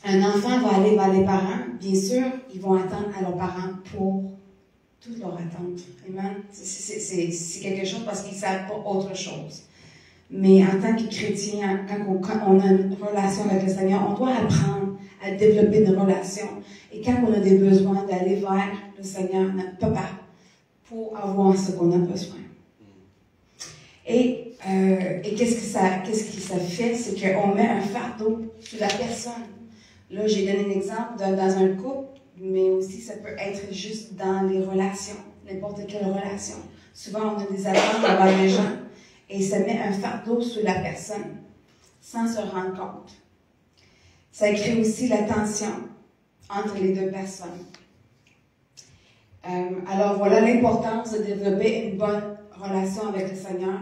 Un enfant va aller vers les parents, bien sûr, ils vont attendre à leurs parents pour toutes leurs attentes. Amen. C'est quelque chose parce qu'ils ne savent pas autre chose. Mais en tant que chrétien, quand on a une relation avec le Seigneur, on doit apprendre à développer une relation. Et quand on a des besoins, d'aller vers le Seigneur, notre papa, pour avoir ce qu'on a besoin. Et qu'est-ce que ça fait? C'est qu'on met un fardeau sur la personne. Là, j'ai donné un exemple dans un couple, mais aussi ça peut être juste dans les relations, n'importe quelle relation. Souvent, on a des attentes envers les gens et ça met un fardeau sur la personne sans se rendre compte. Ça crée aussi la tension entre les deux personnes. Alors voilà l'importance de développer une bonne relation avec le Seigneur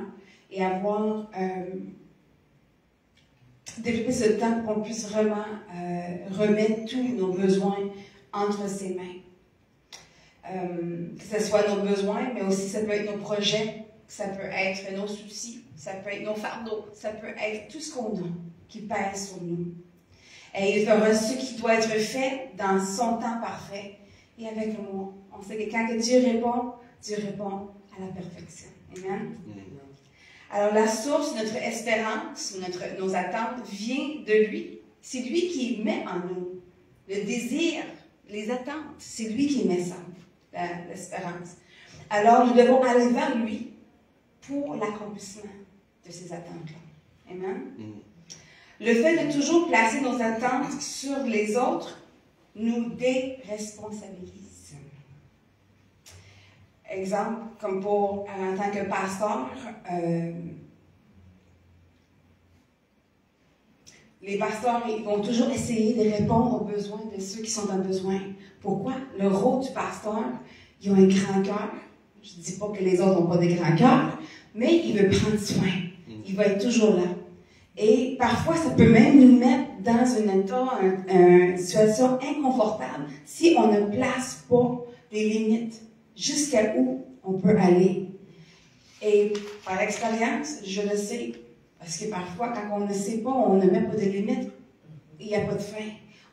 et avoir développer ce temps pour qu'on puisse vraiment remettre tous nos besoins entre ses mains. Que ce soit nos besoins, mais aussi ça peut être nos projets, ça peut être nos soucis, ça peut être nos fardeaux, ça peut être tout ce qu'on a qui pèse sur nous. Et il fera ce qui doit être fait dans son temps parfait et avec l'amour. On sait que quand Dieu répond à la perfection. Amen. Alors la source de notre espérance, nos attentes, vient de lui. C'est lui qui met en nous le désir, les attentes. C'est lui qui met ça, l'espérance. Alors nous devons aller vers lui pour l'accomplissement de ces attentes-là. Amen. Le fait de toujours placer nos attentes sur les autres nous déresponsabilise. Exemple, comme en tant que pasteur, les pasteurs ils vont toujours essayer de répondre aux besoins de ceux qui sont en besoin. Pourquoi? Le rôle du pasteur, ils ont un grand cœur. Je ne dis pas que les autres n'ont pas des grands cœurs, mais il veut prendre soin. Il va être toujours là. Et parfois, ça peut même nous mettre dans une situation inconfortable si on ne place pas des limites jusqu'à où on peut aller. Et par expérience, je le sais, parce que parfois, quand on ne sait pas, on ne met pas de limites, il n'y a pas de fin.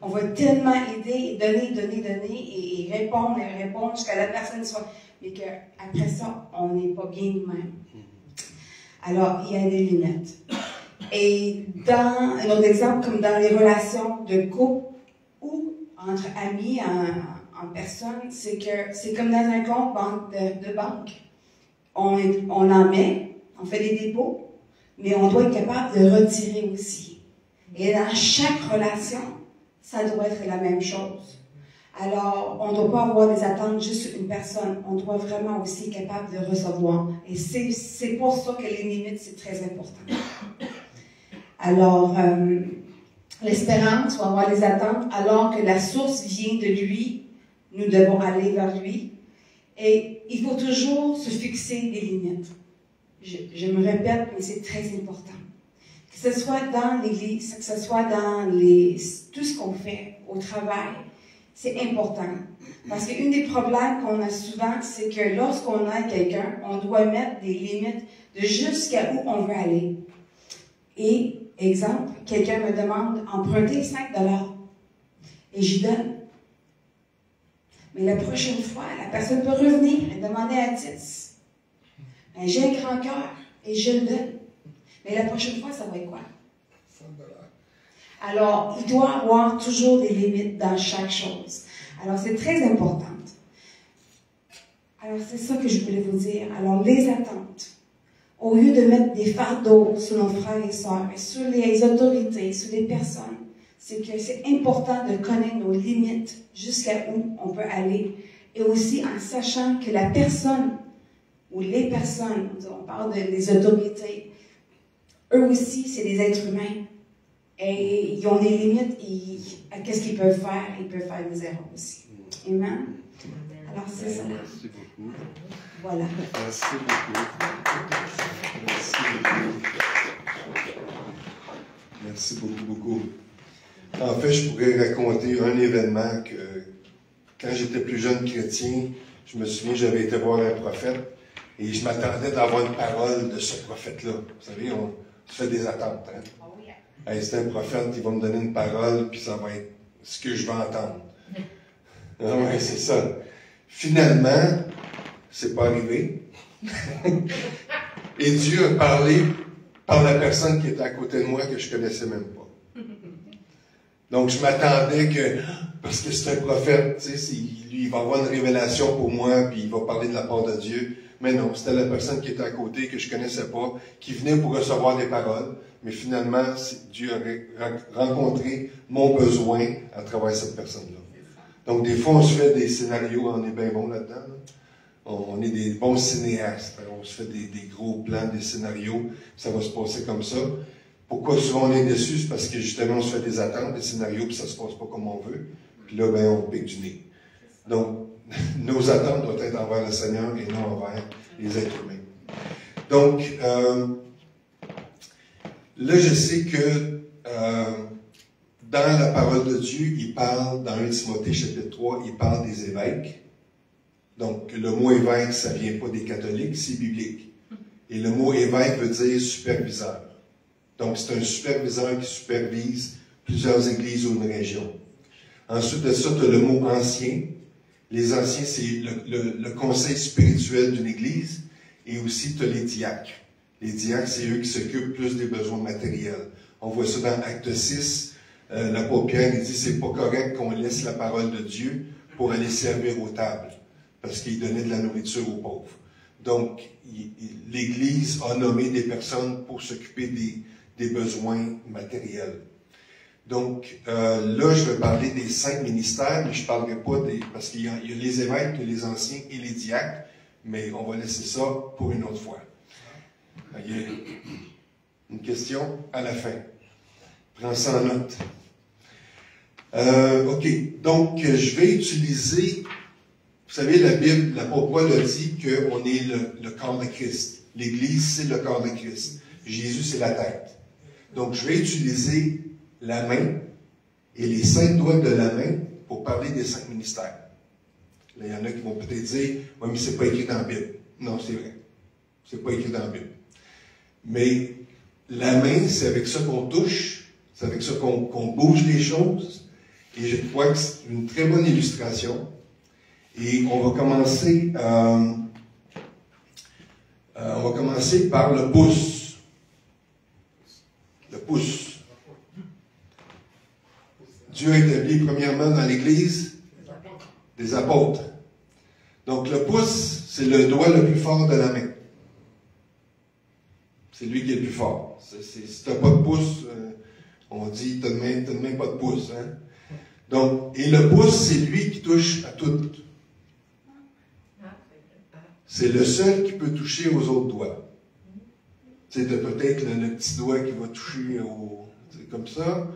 On va tellement aider, donner, et répondre jusqu'à la personne soit, mais qu'après ça, on n'est pas bien nous-mêmes. Alors, il y a des limites. Et dans un autre exemple, comme dans les relations de couple ou entre amis en personne, c'est que c'est comme dans un compte de banque. On en met, on fait des dépôts, mais on doit être capable de retirer aussi. Et dans chaque relation, ça doit être la même chose. Alors, on ne doit pas avoir des attentes juste sur une personne. On doit vraiment aussi être capable de recevoir. Et c'est pour ça que les limites, c'est très important. Alors, l'espérance va avoir les attentes, alors que la source vient de lui. Nous devons aller vers lui. Et il faut toujours se fixer des limites. Je me répète, mais c'est très important. Que ce soit dans l'Église, que ce soit dans tout ce qu'on fait au travail, c'est important. Parce qu'un des problèmes qu'on a souvent, c'est que lorsqu'on aide quelqu'un, on doit mettre des limites de jusqu'à où on veut aller. Et, exemple, quelqu'un me demande d'emprunter 5 $. Et j'y donne. Mais la prochaine fois, la personne peut revenir et demander à 10. Ben, j'ai un grand cœur et je le donne. Mais la prochaine fois, ça va être quoi? 100 $. Alors, il doit y avoir toujours des limites dans chaque chose. Alors, c'est très important. Alors, c'est ça que je voulais vous dire. Alors, les attentes. Au lieu de mettre des fardeaux sur nos frères et sœurs, et sur les autorités, sur les personnes, c'est que c'est important de connaître nos limites, jusqu'à où on peut aller, et aussi en sachant que la personne, ou les personnes, on parle des autorités, eux aussi, c'est des êtres humains. Et ils ont des limites, qu'est-ce qu'ils peuvent faire? Ils peuvent faire des erreurs aussi. Amen? Alors, c'est ça. Merci beaucoup. Voilà. Merci beaucoup. Merci beaucoup. Merci beaucoup, beaucoup. En fait, je pourrais raconter un événement que, quand j'étais plus jeune chrétien, je me souviens, j'avais été voir un prophète et je m'attendais d'avoir une parole de ce prophète-là. Vous savez, on se fait des attentes. Hein? Hey, c'est un prophète, il va me donner une parole, puis ça va être ce que je vais entendre. Ah ouais, c'est ça. Finalement, c'est pas arrivé. Et Dieu a parlé par la personne qui était à côté de moi que je connaissais même pas. Donc, je m'attendais que, parce que c'est un prophète, tu sais, lui, il va avoir une révélation pour moi, puis il va parler de la part de Dieu. Mais non, c'était la personne qui était à côté, que je connaissais pas, qui venait pour recevoir des paroles. Mais finalement, Dieu a rencontré mon besoin à travers cette personne-là. Donc, des fois, on se fait des scénarios, on est bien bon là-dedans. Là. On est des bons cinéastes. On se fait des gros plans, des scénarios. Ça va se passer comme ça. Pourquoi souvent on est déçu? C'est parce que justement, on se fait des attentes, des scénarios, puis ça se passe pas comme on veut. Puis là, ben, on pique du nez. Donc, nos attentes doivent être envers le Seigneur et non envers les êtres humains. Donc, là, je sais que dans la parole de Dieu, il parle, dans 1 Timothée chapitre 3, il parle des évêques. Donc, le mot évêque, ça vient pas des catholiques, c'est biblique. Et le mot évêque veut dire superviseur. Donc, c'est un superviseur qui supervise plusieurs églises ou une région. Ensuite de ça, tu as le mot ancien. Les anciens, c'est le conseil spirituel d'une église. Et aussi, tu as les diacres. Les diacres, c'est eux qui s'occupent plus des besoins matériels. On voit ça dans Acte 6. L'apôtre Pierre, il dit, c'est pas correct qu'on laisse la parole de Dieu pour aller servir aux tables. Parce qu'il donnait de la nourriture aux pauvres. Donc, l'Église a nommé des personnes pour s'occuper des besoins matériels. Donc, là, je vais parler des 5 ministères, mais je ne parlerai pas parce qu'il y a les évêques, les anciens et les diacres, mais on va laisser ça pour une autre fois. Il y a une question à la fin. Prends ça en note. OK. Donc, je vais utiliser... Vous savez, la Bible, l'apôtre Paul a dit qu'on est le corps de Christ. L'Église, c'est le corps de Christ. Jésus, c'est la tête. Donc, je vais utiliser la main et les 5 doigts de la main pour parler des 5 ministères. Là, il y en a qui vont peut-être dire, « Oui, mais c'est pas écrit dans la Bible. » Non, c'est vrai. C'est pas écrit dans la Bible. Mais la main, c'est avec ça qu'on touche, c'est avec ça qu'on bouge les choses. Et je crois que c'est une très bonne illustration. Et on va commencer par le pouce. Le pouce. Dieu a établi premièrement dans l'Église des apôtres. Donc le pouce, c'est le doigt le plus fort de la main. C'est lui qui est le plus fort. Si tu n'as pas de pouce, on dit t'as de main, pas de pouce. Hein? Donc, et le pouce, c'est lui qui touche à tout. C'est le seul qui peut toucher aux autres doigts. Tu sais, tu as peut-être le petit doigt qui va toucher comme ça,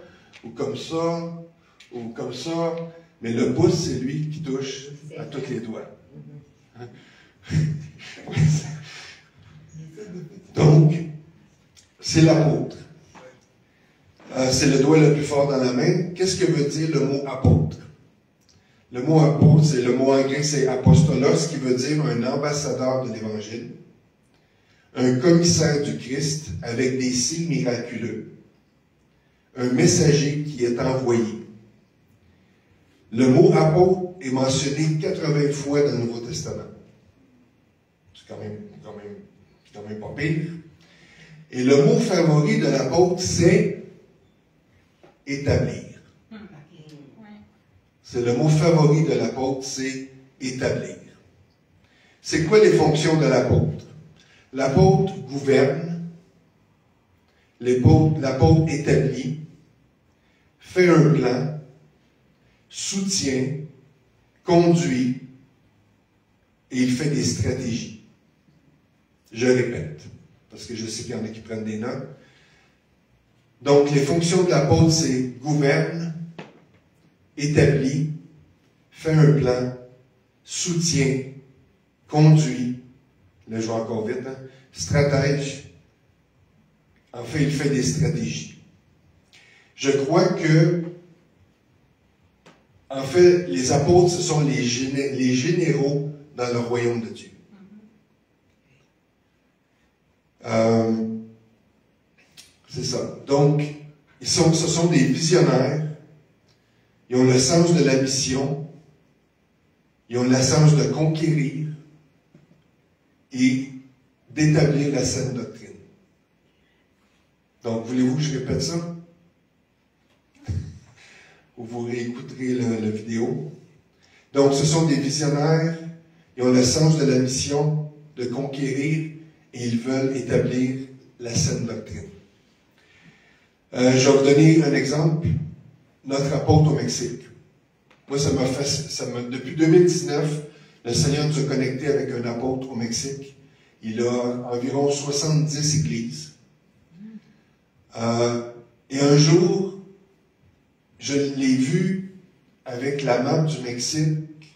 ou comme ça, ou comme ça. Mais le pouce, c'est lui qui touche à tous les doigts. Donc, c'est l'apôtre. C'est le doigt le plus fort dans la main. Qu'est-ce que veut dire le mot apôtre? Le mot apôtre, c'est le mot anglais, c'est apostolos, qui veut dire un ambassadeur de l'Évangile, un commissaire du Christ avec des signes miraculeux, un messager qui est envoyé. Le mot apôtre est mentionné 80 fois dans le Nouveau Testament. C'est quand même pas pire. Et le mot favori de l'apôtre, c'est établir. C'est le mot favori de l'apôtre, c'est établir. C'est quoi les fonctions de l'apôtre? L'apôtre gouverne, l'apôtre établit, fait un plan, soutient, conduit, et il fait des stratégies. Je répète, parce que je sais qu'il y en a qui prennent des notes. Donc, les fonctions de l'apôtre, c'est gouverne, établit, fait un plan, soutient, conduit, là je vais encore vite, hein, stratège, en fait, il fait des stratégies. Je crois que, en fait, les apôtres, ce sont les généraux dans le royaume de Dieu. C'est ça. Donc, ce sont des visionnaires. Ils ont le sens de la mission. Ils ont le sens de conquérir et d'établir la saine doctrine. Donc, voulez-vous que je répète ça? Ou vous réécouterez la vidéo. Donc, ce sont des visionnaires. Ils ont le sens de la mission de conquérir et ils veulent établir la saine doctrine. Je vais vous donner un exemple. Notre apôtre au Mexique. Moi, depuis 2019, le Seigneur nous a connectés avec un apôtre au Mexique. Il a environ 70 églises. Et un jour, je l'ai vu avec la map du Mexique,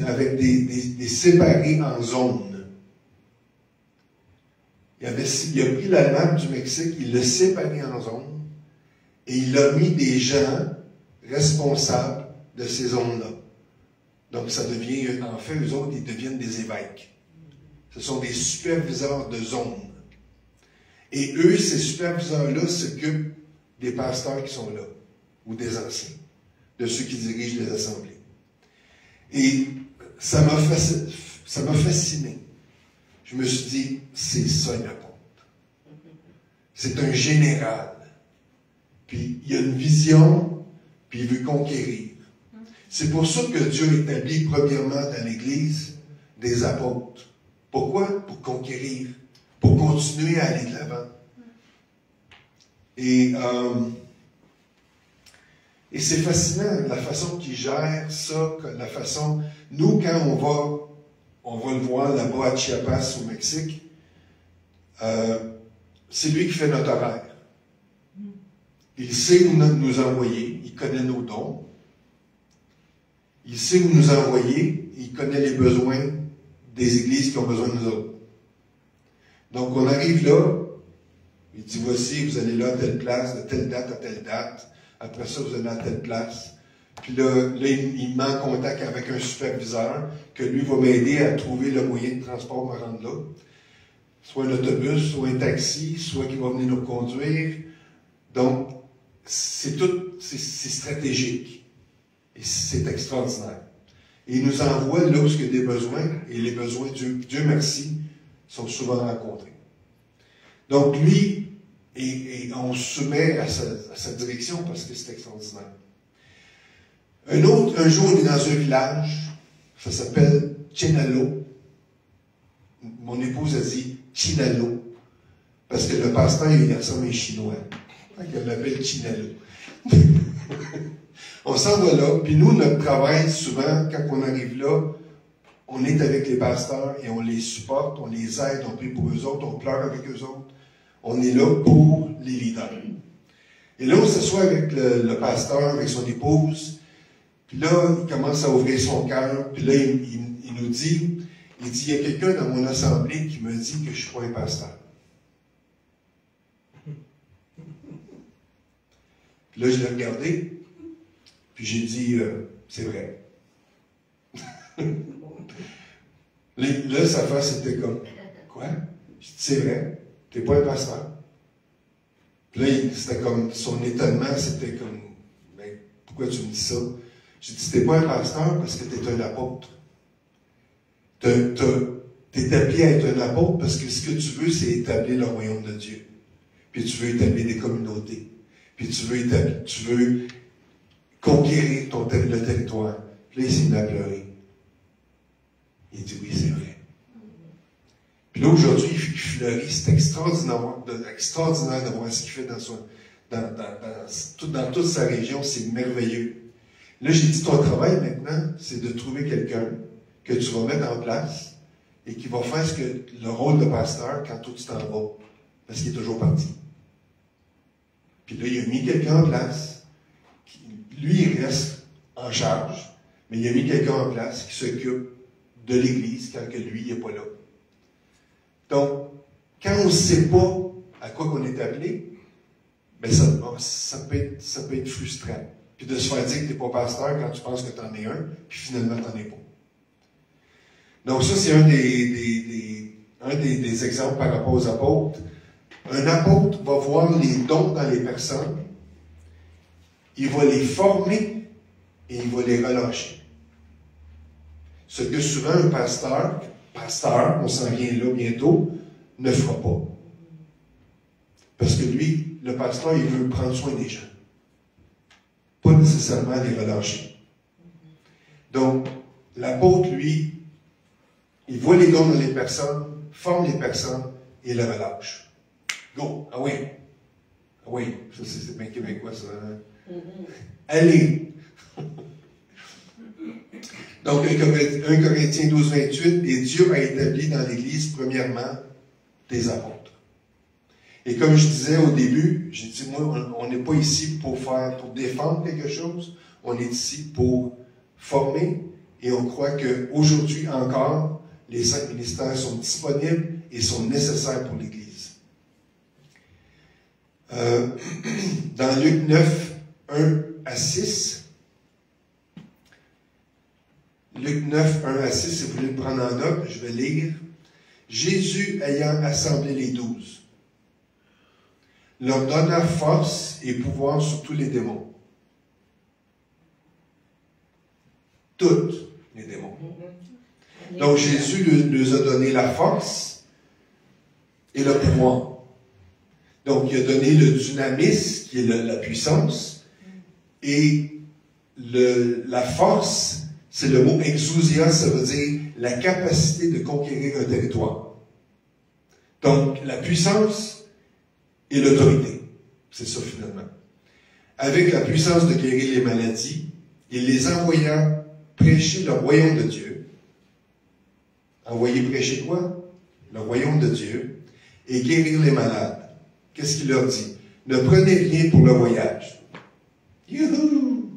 avec des séparés en zones. Il a pris la map du Mexique, il l'a séparé en zones, et il a mis des gens responsables de ces zones-là. Donc, ça devient, en fait, eux autres, ils deviennent des évêques. Ce sont des superviseurs de zones. Et eux, ces superviseurs-là s'occupent des pasteurs qui sont là, ou des anciens, de ceux qui dirigent les assemblées. Et ça m'a fasciné. Je me suis dit, c'est ça un apôtre. C'est un général. Puis il a une vision, puis il veut conquérir. C'est pour ça que Dieu établit premièrement dans l'Église des apôtres. Pourquoi? Pour conquérir, pour continuer à aller de l'avant. Et c'est fascinant la façon qu'il gère ça, la façon. Nous, quand on va le voir là-bas à Chiapas, au Mexique, c'est lui qui fait notre horaire. Il sait où nous envoyer, il connaît nos dons. Il sait où nous envoyer, il connaît les besoins des églises qui ont besoin de nous autres. Donc, on arrive là, il dit, voici, vous allez là à telle place, de telle date à telle date. Après ça, vous allez à telle place. Puis là il met en contact avec un superviseur que lui va m'aider à trouver le moyen de transport pour me rendre là. Soit un autobus, soit un taxi, soit qui va venir nous conduire. Donc, c'est stratégique. Et c'est extraordinaire. Et il nous envoie là où il y a des besoins, et les besoins, Dieu merci, sont souvent rencontrés. Donc, lui, et on se soumet à sa direction parce que c'est extraordinaire. Un jour, on est dans un village, ça s'appelle Chinalo. Mon épouse a dit Chinalo, parce que le pasteur, il ressemble à un Chinois. Elle l'appelle Chinalo. On s'en va là, puis nous, notre travail, souvent, quand on arrive là, on est avec les pasteurs et on les supporte, on les aide, on prie pour eux autres, on pleure avec eux autres. On est là pour les leaders. Et là, on s'assoit avec le pasteur, avec son épouse, puis là, il commence à ouvrir son cœur, puis là, il nous dit, il y a quelqu'un dans mon assemblée qui me dit que je ne suis pas un pasteur. Puis là, je l'ai regardé, puis j'ai dit, c'est vrai. Là, sa face était comme, quoi? Je dis, c'est vrai, tu n'es pas un pasteur. Puis là, c'était comme, son étonnement, c'était comme, ben, pourquoi tu me dis ça? J'ai dit, t'es pas un pasteur parce que tu es un apôtre. T'es appelé à être un apôtre parce que ce que tu veux, c'est établir le royaume de Dieu. Puis tu veux établir des communautés. Puis tu veux conquérir le territoire. Puis là, il s'est mis à pleurer. Il dit, oui, c'est vrai. Puis là, aujourd'hui, il fleurit. C'est extraordinaire de voir ce qu'il fait dans toute sa région, c'est merveilleux. Là, j'ai dit, ton travail maintenant, c'est de trouver quelqu'un que tu vas mettre en place et qui va faire le rôle de pasteur quand toi tu t'en vas, parce qu'il est toujours parti. Puis là, il a mis quelqu'un en place, lui, il reste en charge, mais il a mis quelqu'un en place qui s'occupe de l'Église quand que lui, il n'est pas là. Donc, quand on ne sait pas à quoi qu'on est appelé, ben ça peut être frustrant. Puis de se faire dire que tu n'es pas pasteur quand tu penses que tu en es un, puis finalement, tu n'en es pas. Donc ça, c'est un des exemples par rapport aux apôtres. Un apôtre va voir les dons dans les personnes, il va les former et il va les relâcher. Ce que souvent un pasteur, on s'en vient là bientôt, ne fera pas. Parce que lui, le pasteur, il veut prendre soin des gens. Pas nécessairement les relâcher. Donc, l'apôtre, lui, il voit les dons dans les personnes, forme les personnes et les relâche. Go! Ah oui! Ah oui! Ça, c'est bien québécois, ça. Hein? Allez! Donc, 1 Corinthiens 12, 28, et Dieu a établi dans l'Église, premièrement, des apôtres. Et comme je disais au début, j'ai dit, moi, on n'est pas ici pour défendre quelque chose, on est ici pour former, et on croit qu'aujourd'hui encore, les 5 ministères sont disponibles et sont nécessaires pour l'Église. Dans Luc 9, 1 à 6, Luc 9, 1 à 6, si vous voulez le prendre en note, je vais lire. Jésus ayant assemblé les 12, leur donna force et pouvoir sur tous les démons. Tous les démons. Donc Jésus leur a donné la force et le pouvoir. Donc il a donné le dynamisme, qui est la puissance, et la force, c'est le mot exousia, ça veut dire la capacité de conquérir un territoire. Donc la puissance et l'autorité. C'est ça finalement. Avec la puissance de guérir les maladies, il les envoya prêcher le royaume de Dieu. Envoyer prêcher quoi? Le royaume de Dieu. Et guérir les malades. Qu'est-ce qu'il leur dit? Ne prenez rien pour le voyage. Youhou!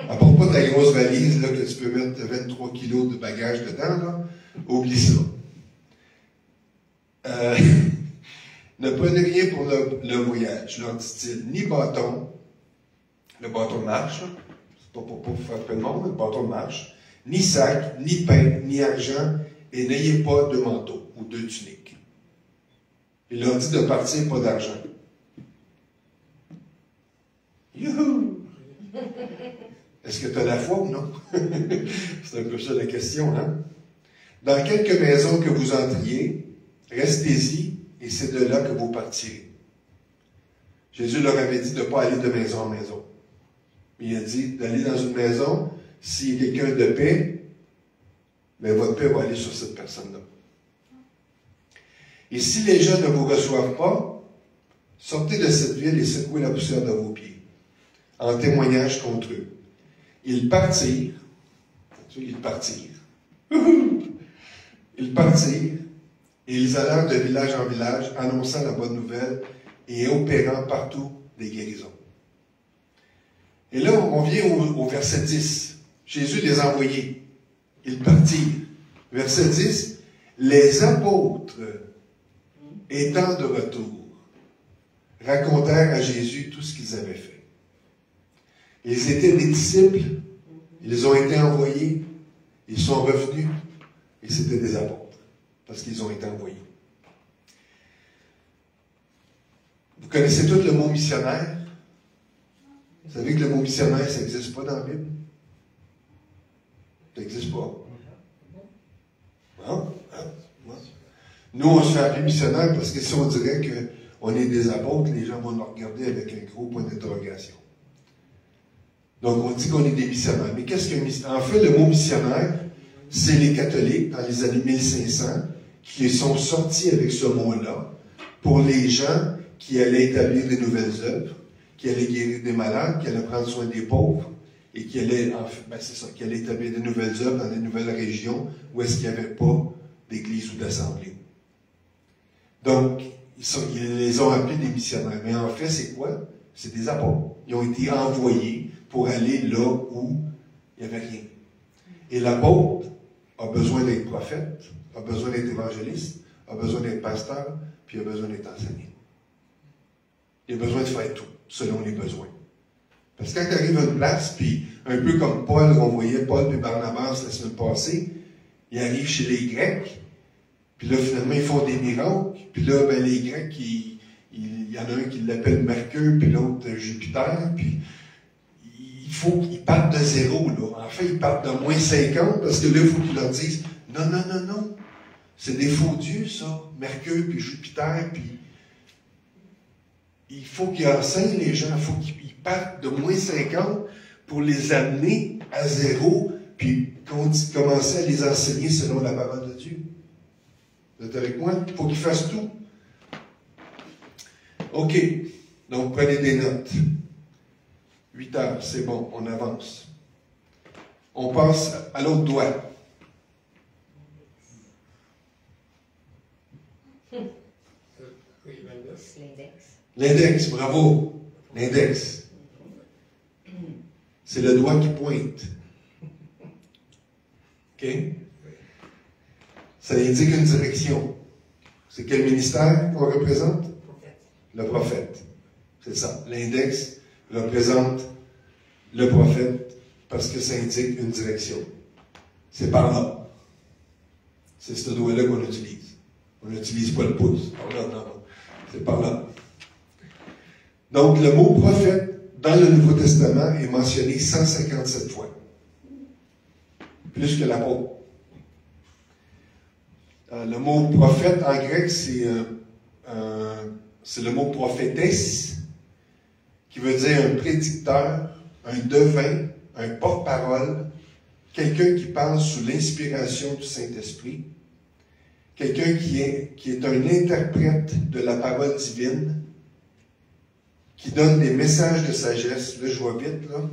Apporte pas ta grosse valise là, que tu peux mettre 23 kilos de bagages dedans. Là. Oublie ça. Ne prenez rien pour le voyage, leur dit-il, ni bâton, le bâton de marche, c'est pas pour faire peur de monde, le bâton de marche, ni sac, ni pain, ni argent, et n'ayez pas de manteau ou de tunique. Il leur dit de partir, pas d'argent. Youhou! Est-ce que tu as la foi ou non? C'est un peu ça la question, hein? Dans quelque maison que vous entriez, restez-y, et c'est de là que vous partirez. Jésus leur avait dit de ne pas aller de maison en maison. Il a dit d'aller dans une maison, s'il y a quelqu'un de paix, bien, votre paix va aller sur cette personne-là. Et si les gens ne vous reçoivent pas, sortez de cette ville et secouez la poussière de vos pieds, en témoignage contre eux. Ils partirent. Ils partirent. Ils partirent. Et ils allèrent de village en village, annonçant la bonne nouvelle et opérant partout des guérisons. Et là, on vient au verset 10. Jésus les a envoyés. Ils partirent. Verset 10. Les apôtres, étant de retour, racontèrent à Jésus tout ce qu'ils avaient fait. Ils étaient des disciples, ils ont été envoyés, ils sont revenus, et c'était des apôtres. Parce qu'ils ont été envoyés. Vous connaissez tous le mot missionnaire? Vous savez que le mot missionnaire, ça n'existe pas dans la Bible? Ça n'existe pas. Hein? Nous, on se fait appeler missionnaire parce que si on dirait qu'on est des apôtres, les gens vont nous regarder avec un gros point d'interrogation. Donc, on dit qu'on est des missionnaires. Mais qu'est-ce qu'un missionnaire? En fait, le mot missionnaire, c'est les catholiques, dans les années 1500, qui sont sortis avec ce mot-là pour les gens qui allaient établir des nouvelles œuvres, qui allait guérir des malades, qui allait prendre soin des pauvres, et qui allait, c'est ça, qui allait établir de nouvelles œuvres dans des nouvelles régions où est-ce qu'il n'y avait pas d'église ou d'assemblée. Donc, ils les ont appelés des missionnaires. Mais en fait, c'est quoi? C'est des apôtres. Ils ont été envoyés pour aller là où il n'y avait rien. Et l'apôtre a besoin d'être prophète, a besoin d'être évangéliste, a besoin d'être pasteur, puis a besoin d'être enseignant. Il a besoin de faire tout, selon les besoins. Parce que quand tu arrives à une place, puis un peu comme Paul, on voyait Paul et Barnabas la semaine passée, ils arrivent chez les Grecs, puis là, finalement, ils font des miracles, puis là, ben, les Grecs, il y en a un qui l'appelle Mercure, puis l'autre Jupiter, puis il faut qu'ils partent de zéro, là. En fait, ils partent de moins 50, parce que là, il faut qu'ils leur disent, non, non, non, non, c'est des faux dieux, ça, Mercure, puis Jupiter, puis il faut qu'ils enseignent les gens, il faut qu'ils partent de moins 50 pour les amener à zéro, puis commencer à les enseigner selon la parole de Dieu. Vous êtes avec moi? Il faut qu'ils fassent tout. OK. Donc, prenez des notes. 8 heures, c'est bon, on avance. On passe à l'autre doigt. L'index. L'index, bravo. L'index. C'est le doigt qui pointe. OK? Ça indique une direction. C'est quel ministère qu'on représente? Le prophète. C'est ça. L'index représente le prophète parce que ça indique une direction. C'est par là. C'est ce doigt-là qu'on utilise. On n'utilise pas le pouce. Par là, non. C'est par là. Donc, le mot prophète dans le Nouveau Testament est mentionné 157 fois. Plus que l'apôtre. Le mot prophète en grec, c'est le mot prophétesse, qui veut dire un prédicteur, un devin, un porte-parole, quelqu'un qui parle sous l'inspiration du Saint-Esprit, quelqu'un qui est un interprète de la parole divine, qui donne des messages de sagesse, là je vois vite, là,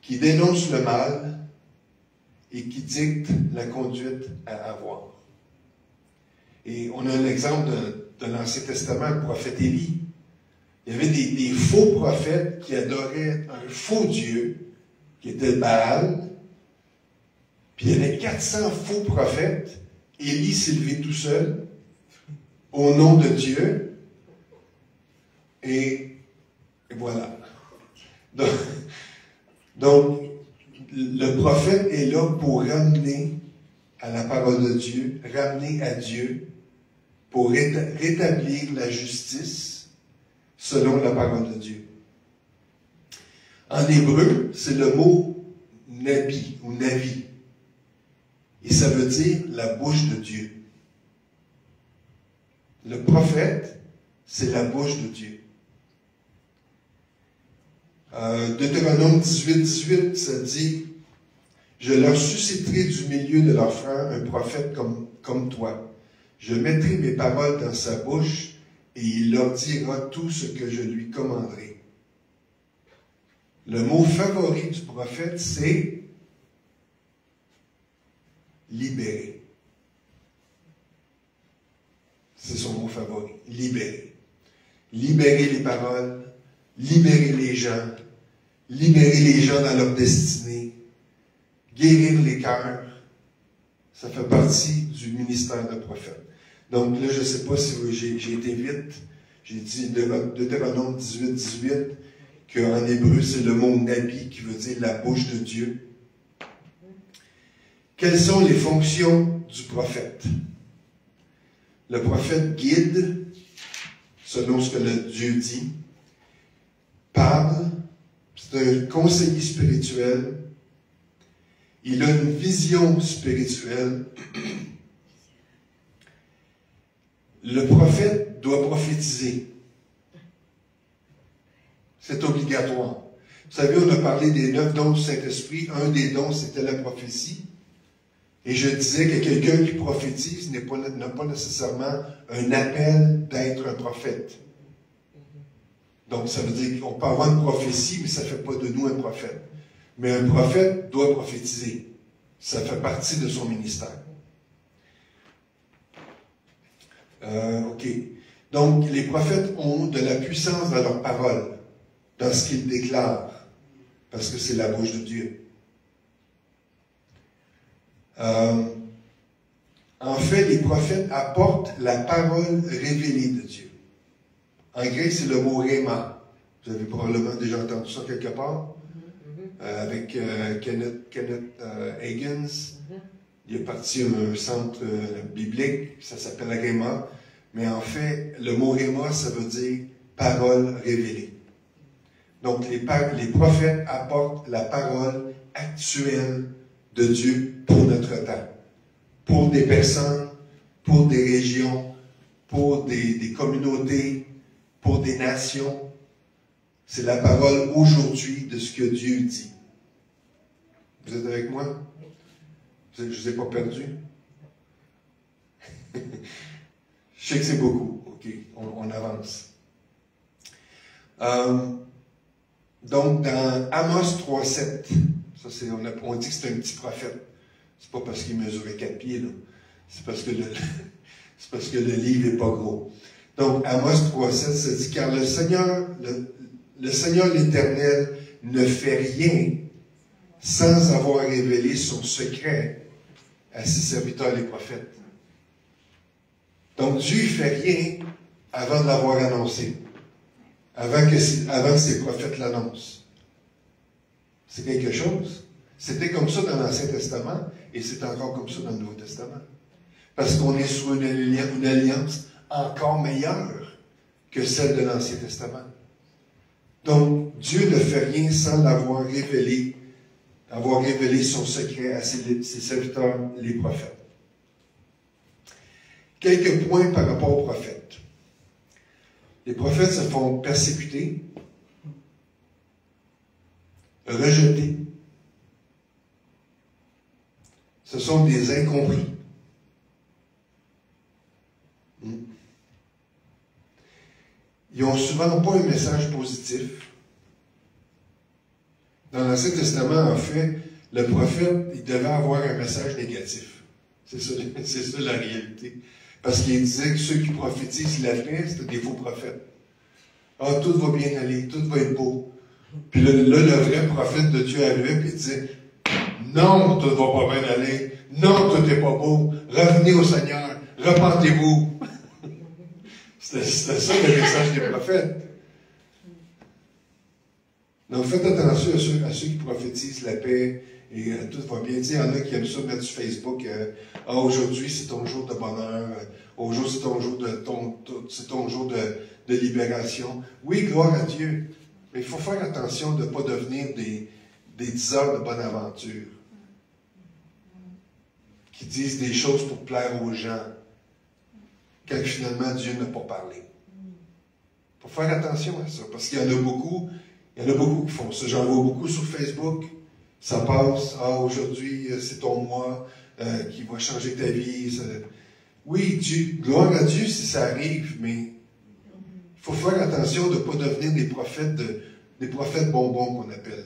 qui dénonce le mal et qui dicte la conduite à avoir. Et on a l'exemple de l'Ancien Testament, le prophète Élie. Il y avait des faux prophètes qui adoraient un faux Dieu, qui était Baal. Puis il y avait 400 faux prophètes. Élie s'est levé tout seul, au nom de Dieu. Et voilà. Donc, le prophète est là pour ramener à la parole de Dieu, ramener à Dieu, pour rétablir la justice selon la parole de Dieu. En hébreu, c'est le mot nabi ou navi. Et ça veut dire la bouche de Dieu. Le prophète, c'est la bouche de Dieu. Deutéronome 18, ça dit « Je leur susciterai du milieu de leurs frères un prophète comme toi. Je mettrai mes paroles dans sa bouche et il leur dira tout ce que je lui commanderai. » Le mot favori du prophète, c'est « libérer ». C'est son mot favori, « libérer ». Libérer les paroles, libérer les gens dans leur destinée, guérir les cœurs. Ça fait partie du ministère de prophète. Donc là, je ne sais pas si j'ai été vite. J'ai dit Deutéronome 18, qu'en hébreu, c'est le mot nabi qui veut dire la bouche de Dieu. Quelles sont les fonctions du prophète? Le prophète guide, selon ce que le Dieu dit, parle, c'est un conseiller spirituel, il a une vision spirituelle. Le prophète doit prophétiser. C'est obligatoire. Vous savez, on a parlé des 9 dons du Saint-Esprit. Un des dons, c'était la prophétie. Et je disais que quelqu'un qui prophétise n'a pas nécessairement un appel d'être un prophète. Donc, ça veut dire qu'on peut avoir une prophétie, mais ça ne fait pas de nous un prophète. Mais un prophète doit prophétiser. Ça fait partie de son ministère. OK. Donc, les prophètes ont de la puissance dans leur parole, dans ce qu'ils déclarent, parce que c'est la bouche de Dieu. En fait, les prophètes apportent la parole révélée de Dieu. En grec, c'est le mot rhéma. Vous avez probablement déjà entendu ça quelque part. Avec Kenneth Hagin. Il est parti un centre biblique, ça s'appelle rhéma. Mais en fait, le mot rhéma, ça veut dire parole révélée. Donc, les prophètes apportent la parole actuelle de Dieu pour notre temps. Pour des personnes, pour des régions, pour des communautés, pour des nations. C'est la parole aujourd'hui de ce que Dieu dit. Vous êtes avec moi? Je ne vous ai pas perdu? Je sais que c'est beaucoup. OK, on avance. Donc, dans Amos 3,7, ça on dit que c'est un petit prophète. C'est pas parce qu'il mesurait 4 pieds, là. C'est parce que le livre n'est pas gros. Donc, Amos 3,7, ça dit, car le Seigneur l'Éternel ne fait rien sans avoir révélé son secret à ses serviteurs les prophètes. Donc, Dieu ne fait rien avant de l'avoir annoncé, avant que ses prophètes l'annoncent. C'est quelque chose. C'était comme ça dans l'Ancien Testament et c'est encore comme ça dans le Nouveau Testament. Parce qu'on est sur une alliance encore meilleure que celle de l'Ancien Testament. Donc, Dieu ne fait rien sans l'avoir révélé, avoir révélé son secret à ses serviteurs, les prophètes. Quelques points par rapport aux prophètes. Les prophètes se font persécuter, rejeter. Ce sont des incompris. Ils n'ont souvent pas un message positif. Dans l'Ancien Testament, en fait, le prophète, il devait avoir un message négatif. C'est ça la réalité. Parce qu'il disait que ceux qui prophétisent l'avenir, c'était des faux prophètes. Ah, tout va bien aller, tout va être beau. Puis là, le vrai prophète de Dieu arrivait et il disait, non, tout va pas bien aller. Non, tout n'est pas beau. Revenez au Seigneur. Repentez-vous. C'était ça le message des prophètes. Donc faites attention à ceux qui prophétisent la paix et tout va bien. Il y en a qui aiment ça mettre sur Facebook. Aujourd'hui c'est ton jour de bonheur. Aujourd'hui c'est ton jour de libération. Oui, gloire à Dieu. Mais il faut faire attention de ne pas devenir des diseurs de bonne aventure. Qui disent des choses pour plaire aux gens. Quand finalement Dieu n'a pas parlé. Il faut faire attention à ça, parce qu'il y en a beaucoup qui font ça. J'en vois beaucoup sur Facebook. Ça passe, aujourd'hui, c'est ton mois qui va changer ta vie. Oui, gloire à Dieu si ça arrive, mais il faut faire attention de ne pas devenir des prophètes bonbons qu'on appelle.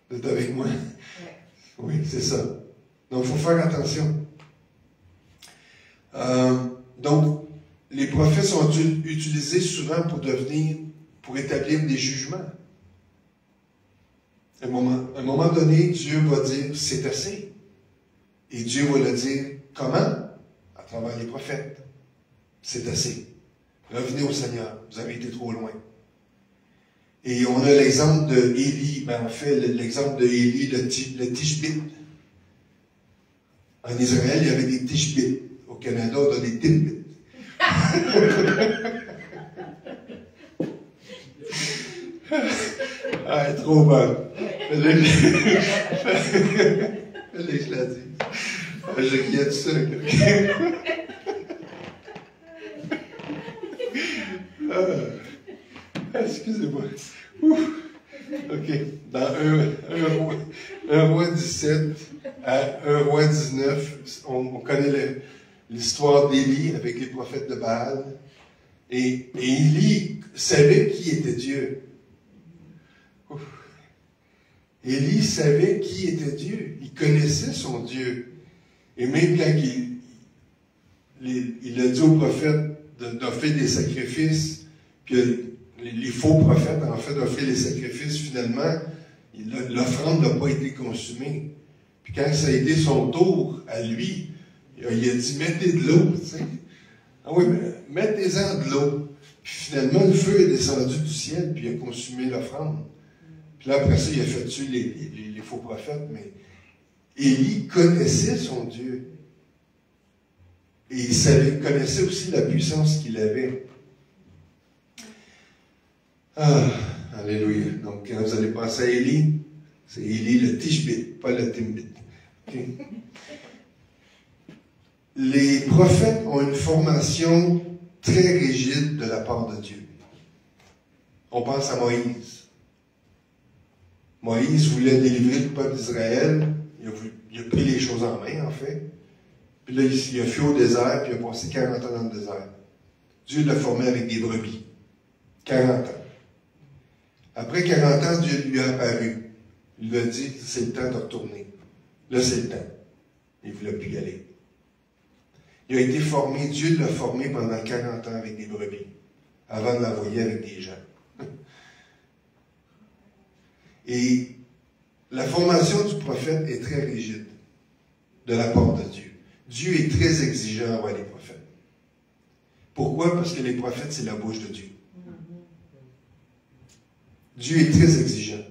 Vous êtes avec moi? Oui, c'est ça. Donc, il faut faire attention. Donc, les prophètes sont utilisés souvent pour établir des jugements. À un moment donné, Dieu va dire, c'est assez. Et Dieu va le dire, comment? À travers les prophètes. C'est assez. Revenez au Seigneur. Vous avez été trop loin. Et on a l'exemple de Élie. En fait, l'exemple de Élie, le Tishbite. En Israël, il y avait des Tishbites. Au Canada, on a des Tishbites. Ah, trop bonne. Fallait que je la dise. Je quitte ça. Excusez-moi. OK. Dans 1 roi 17 à 1 roi 19, on connaît l'histoire d'Élie avec les prophètes de Baal. Et Élie savait qui était Dieu. Élie savait qui était Dieu. Il connaissait son Dieu. Et même quand il a dit au prophète d'offrir des sacrifices, que les faux prophètes, en fait, d'offrir les sacrifices, finalement, l'offrande n'a pas été consumée. Puis quand ça a été son tour à lui, il a dit, mettez de l'eau, tu sais. Ah oui, mettez-en de l'eau. Puis finalement, le feu est descendu du ciel, puis il a consumé l'offrande. Puis là, après ça, il a fait tuer les faux prophètes, mais Élie connaissait son Dieu. Et il connaissait aussi la puissance qu'il avait. Ah, alléluia. Donc, quand vous allez penser à Élie, c'est Élie le Tishbit, pas le Timbit. Okay. Les prophètes ont une formation très rigide de la part de Dieu. On pense à Moïse. Moïse voulait délivrer le peuple d'Israël. Il a pris les choses en main, en fait. Puis là, il a fui au désert, puis il a passé 40 ans dans le désert. Dieu l'a formé avec des brebis. 40 ans. Après 40 ans, Dieu lui a apparu. Il lui a dit, c'est le temps de retourner. Là, c'est le temps. Il ne voulait plus y aller. Il a été formé, Dieu l'a formé pendant 40 ans avec des brebis, avant de l'envoyer avec des gens. Et la formation du prophète est très rigide de la part de Dieu. Dieu est très exigeant envers les prophètes. Pourquoi? Parce que les prophètes, c'est la bouche de Dieu. Dieu est très exigeant.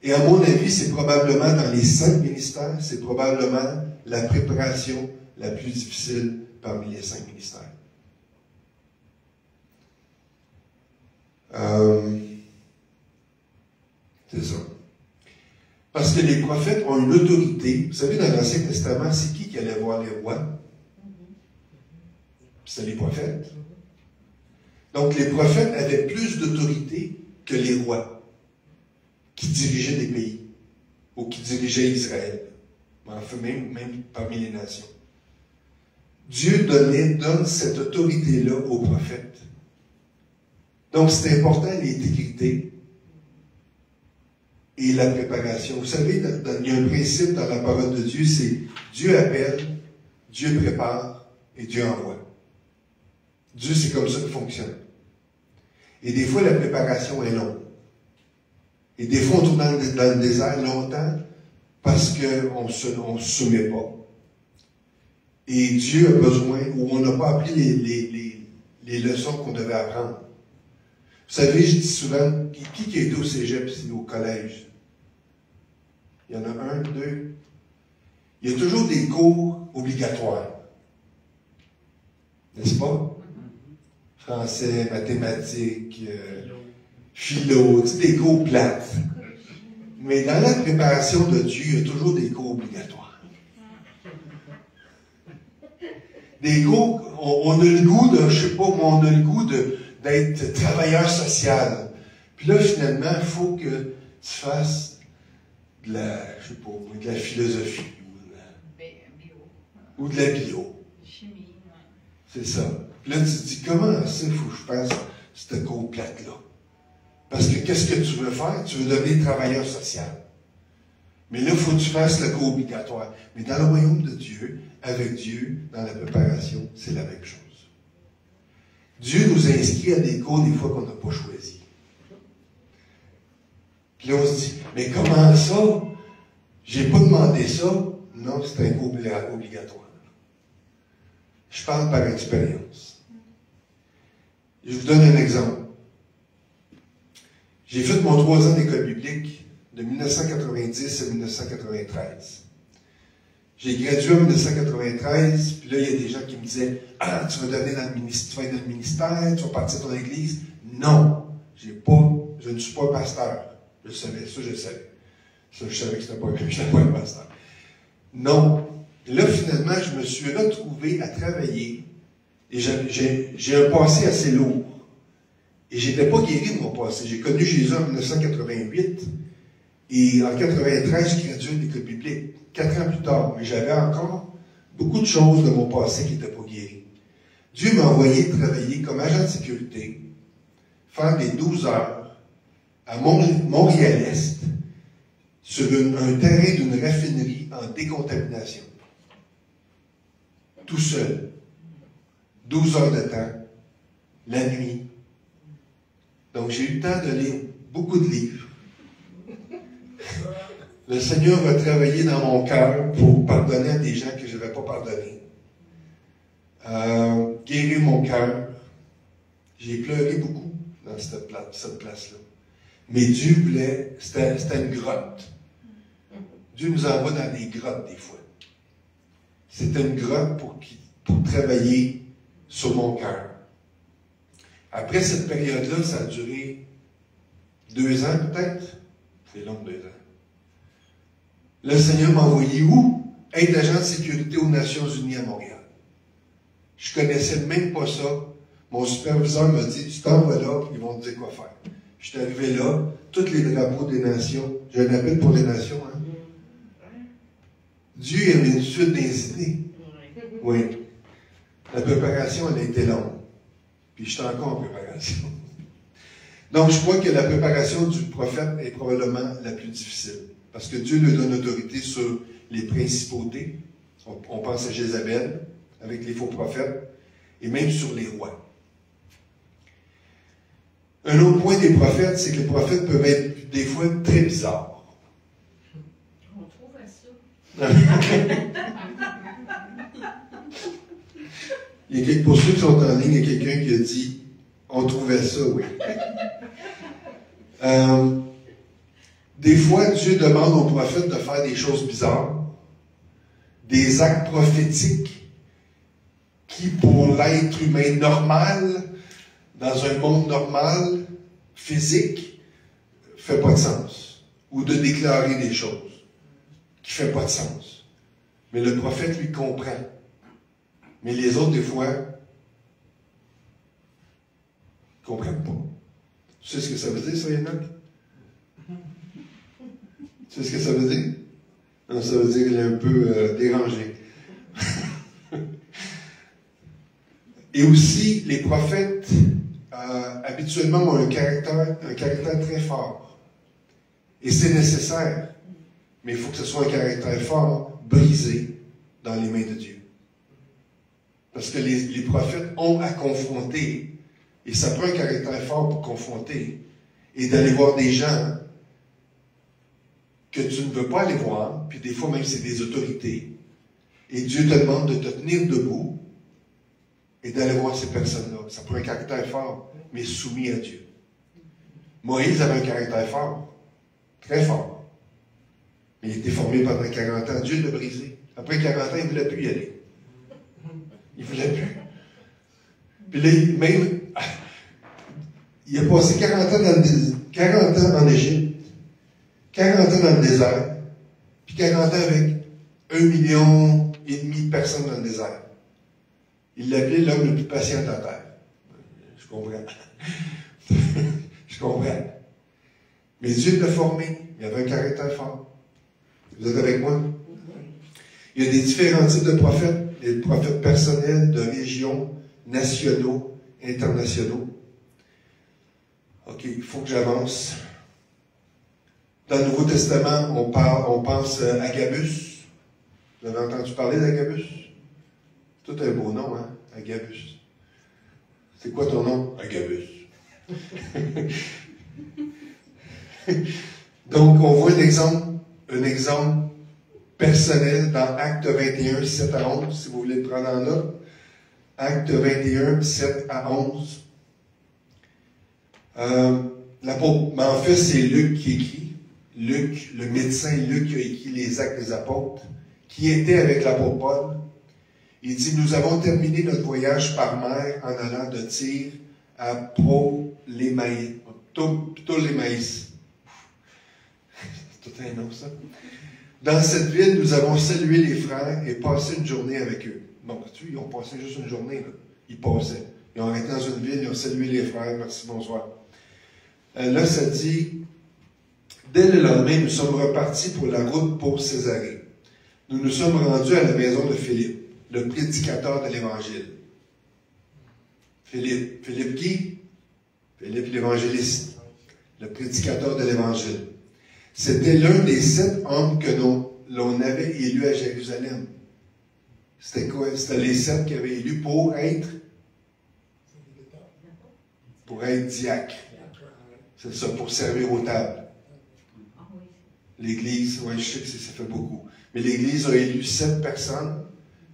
Et à mon avis, c'est probablement dans les 5 ministères, c'est probablement la préparation la plus difficile parmi les 5 ministères. C'est ça. Parce que les prophètes ont une autorité. Vous savez, dans l'Ancien Testament, c'est qui allait voir les rois? C'était les prophètes. Donc, les prophètes avaient plus d'autorité que les rois qui dirigeaient des pays ou qui dirigeaient Israël. Enfin, même parmi les nations. Dieu donne cette autorité-là aux prophètes. Donc, c'est important l'intégrité et la préparation. Vous savez, il y a un principe dans la parole de Dieu, c'est Dieu appelle, Dieu prépare et Dieu envoie. Dieu, c'est comme ça qu'il fonctionne. Et des fois, la préparation est longue. Et des fois, on tourne dans le désert longtemps parce qu'on ne se soumet pas. Et Dieu a besoin, ou on n'a pas appris les leçons qu'on devait apprendre. Vous savez, je dis souvent, qui a été au cégep ici, au collège? Il y en a 1, 2. Il y a toujours des cours obligatoires. N'est-ce pas? Français, mathématiques, philo, des cours plates. Mais dans la préparation de Dieu, il y a toujours des cours obligatoires. Des cours, on a le goût de, je sais pas, mais on a le goût d'être travailleur social. Puis là, finalement, il faut que tu fasses de la, je sais pas, de la philosophie. Ou de la bio. Chimie, ouais. C'est ça. Puis là, tu te dis, comment ça, il faut que je fasse cette cours plate-là? Parce que qu'est-ce que tu veux faire? Tu veux devenir travailleur social. Mais là, il faut que tu fasses le cours obligatoire. Mais dans le royaume de Dieu, avec Dieu, dans la préparation, c'est la même chose. Dieu nous inscrit à des cours des fois qu'on n'a pas choisi. Puis là, on se dit, mais comment ça? J'ai pas demandé ça. Non, c'est un cours obligatoire. Je parle par expérience. Je vous donne un exemple. J'ai fait mon 3 ans d'école biblique de 1990 à 1993. J'ai gradué en 1993, puis là, il y a des gens qui me disaient « Ah, tu vas devenir dans le ministère, tu vas être dans le ministère, tu vas partir de ton église. » Non, je ne suis pas pasteur. Je savais, ça je savais. Ça, je savais que je n'étais pas un pasteur. Non. Et là, finalement, je me suis retrouvé à travailler et j'ai un passé assez lourd. Et je n'étais pas guéri de mon passé. J'ai connu Jésus en 1988 et en 1993, j'ai gradué de l'école biblique. 4 ans plus tard, mais j'avais encore beaucoup de choses de mon passé qui n'étaient pas guéries. Dieu m'a envoyé travailler comme agent de sécurité, faire des 12 heures à Montréal-Est, sur un terrain d'une raffinerie en décontamination. Tout seul. 12 heures de temps, la nuit. Donc j'ai eu le temps de lire beaucoup de livres. Le Seigneur va travailler dans mon cœur pour pardonner à des gens que je n'avais pas pardonné. Guérir mon cœur. J'ai pleuré beaucoup dans cette place-là. Mais Dieu voulait, c'était une grotte. Dieu nous envoie dans des grottes des fois. C'était une grotte pour travailler sur mon cœur. Après cette période-là, ça a duré 2 ans peut-être. C'est long, 2 ans. Le Seigneur m'a envoyé où? Être agent de sécurité aux Nations Unies à Montréal. Je connaissais même pas ça. Mon superviseur m'a dit, tu t'en vas là, ils vont te dire quoi faire. Je suis arrivé là, tous les drapeaux des nations. J'ai un appel pour les nations, hein? Dieu avait une suite des idées. Oui. La préparation, elle a été longue. Puis je suis encore en préparation. Donc, je crois que la préparation du prophète est probablement la plus difficile. Parce que Dieu lui donne autorité sur les principautés. On pense à Jézabel, avec les faux prophètes, et même sur les rois. Un autre point des prophètes, c'est que les prophètes peuvent être des fois très bizarres. On trouve à ça. Pour ceux qui sont en ligne, il y a quelqu'un qui a dit « On trouvait ça, oui ». Des fois, Dieu demande aux prophètes de faire des choses bizarres, des actes prophétiques qui, pour l'être humain normal, dans un monde normal, physique, ne fait pas de sens. Ou de déclarer des choses qui ne fait pas de sens. Mais le prophète, lui, comprend. Mais les autres, des fois, ne comprennent pas. Tu sais ce que ça veut dire, ça, Enoch? Tu sais ce que ça veut dire? Non, ça veut dire qu'il est un peu dérangé. Et aussi, les prophètes, habituellement, ont un caractère très fort. Et c'est nécessaire. Mais il faut que ce soit un caractère fort, brisé dans les mains de Dieu. Parce que les prophètes ont à confronter, et ça prend un caractère fort pour confronter, et d'aller voir des gens que tu ne veux pas aller voir, puis des fois même c'est des autorités, et Dieu te demande de te tenir debout et d'aller voir ces personnes-là. Ça prend un caractère fort, mais soumis à Dieu. Moïse avait un caractère fort, très fort, mais il était formé pendant 40 ans. Dieu l'a brisé. Après 40 ans, il ne voulait plus y aller. Il ne voulait plus. Puis là, même, il a passé 40 ans en Égypte, 40 ans dans le désert, puis 40 ans avec 1,5 million de personnes dans le désert. Il l'appelait l'homme le plus patient de la terre. Je comprends. Je comprends. Mais Dieu l'a formé. Il avait un caractère fort. Vous êtes avec moi? Il y a des différents types de prophètes. Les prophètes personnels, de régions, nationaux, internationaux. OK, il faut que j'avance. Dans le Nouveau Testament, on pense à Agabus. Vous avez entendu parler d'Agabus? C'est tout un beau nom, hein? Agabus. C'est quoi ton nom? Agabus. Donc, on voit un exemple personnel dans Acte 21, 7 à 11, si vous voulez le prendre en note. Acte 21, 7 à 11. En fait, c'est Luc qui écrit. Luc, le médecin Luc qui a écrit les Actes des Apôtres, qui était avec l'apôtre Paul. Il dit, nous avons terminé notre voyage par mer en allant de Tyr à Ptolémaïs. C'est tout un nom, ça. Dans cette ville, nous avons salué les frères et passé une journée avec eux. Bon, tu vois, ils ont passé juste une journée, là. Ils passaient. Ils ont arrêté dans une ville, ils ont salué les frères. Merci, bonsoir. Là, ça dit, dès le lendemain, nous sommes repartis pour la route pour Césarée. Nous nous sommes rendus à la maison de Philippe, le prédicateur de l'Évangile. Philippe. Philippe qui? Philippe l'évangéliste, le prédicateur de l'Évangile. C'était l'un des 7 hommes que l'on avait élus à Jérusalem. C'était quoi? C'était les 7 qui avaient élus pour être diacre. C'est ça, pour servir aux tables. L'Église, oui, je sais que ça fait beaucoup. Mais l'Église a élu 7 personnes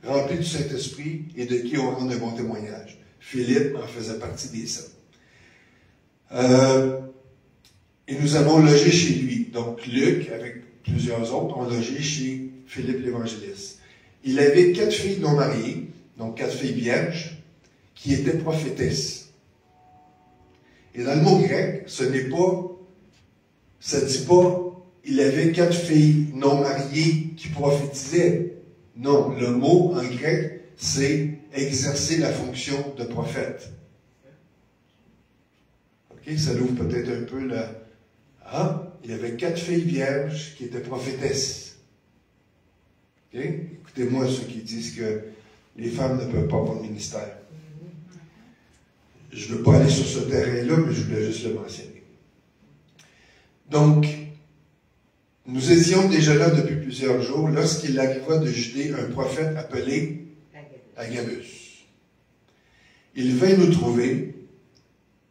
remplies du Saint-Esprit et de qui on rend un bon témoignage. Philippe en faisait partie des 7. Et nous avons logé chez lui. Donc, Luc, avec plusieurs autres, ont logé chez Philippe l'évangéliste. Il avait 4 filles non mariées, donc 4 filles vierges, qui étaient prophétesses. Et dans le mot grec, ça dit pas, il avait 4 filles non mariées qui prophétisaient. Non, le mot en grec, c'est exercer la fonction de prophète. OK, ça l'ouvre peut-être un peu là. Ah, il y avait 4 filles vierges qui étaient prophétesses. OK? Écoutez-moi ceux qui disent que les femmes ne peuvent pas avoir de ministère. Je ne veux pas aller sur ce terrain-là, mais je voulais juste le mentionner. Donc, nous étions déjà là depuis plusieurs jours lorsqu'il arriva de Judée un prophète appelé Agabus. Il vint nous trouver.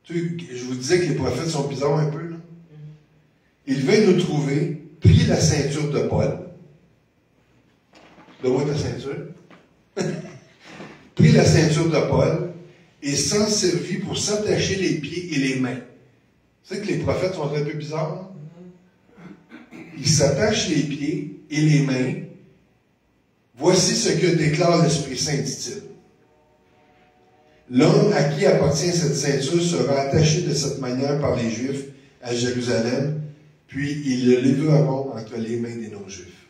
Je vous disais que les prophètes sont bizarres un peu, là. Il vint nous trouver, prit la ceinture de Paul. Donne-moi ta ceinture. Prit la ceinture de Paul et s'en servit pour s'attacher les pieds et les mains. Tu sais que les prophètes sont un peu bizarres, hein? Ils s'attachent les pieds et les mains. Voici ce que déclare l'Esprit Saint, dit-il. L'homme à qui appartient cette ceinture sera attaché de cette manière par les Juifs à Jérusalem, puis ils le lèveront entre les mains des non-Juifs.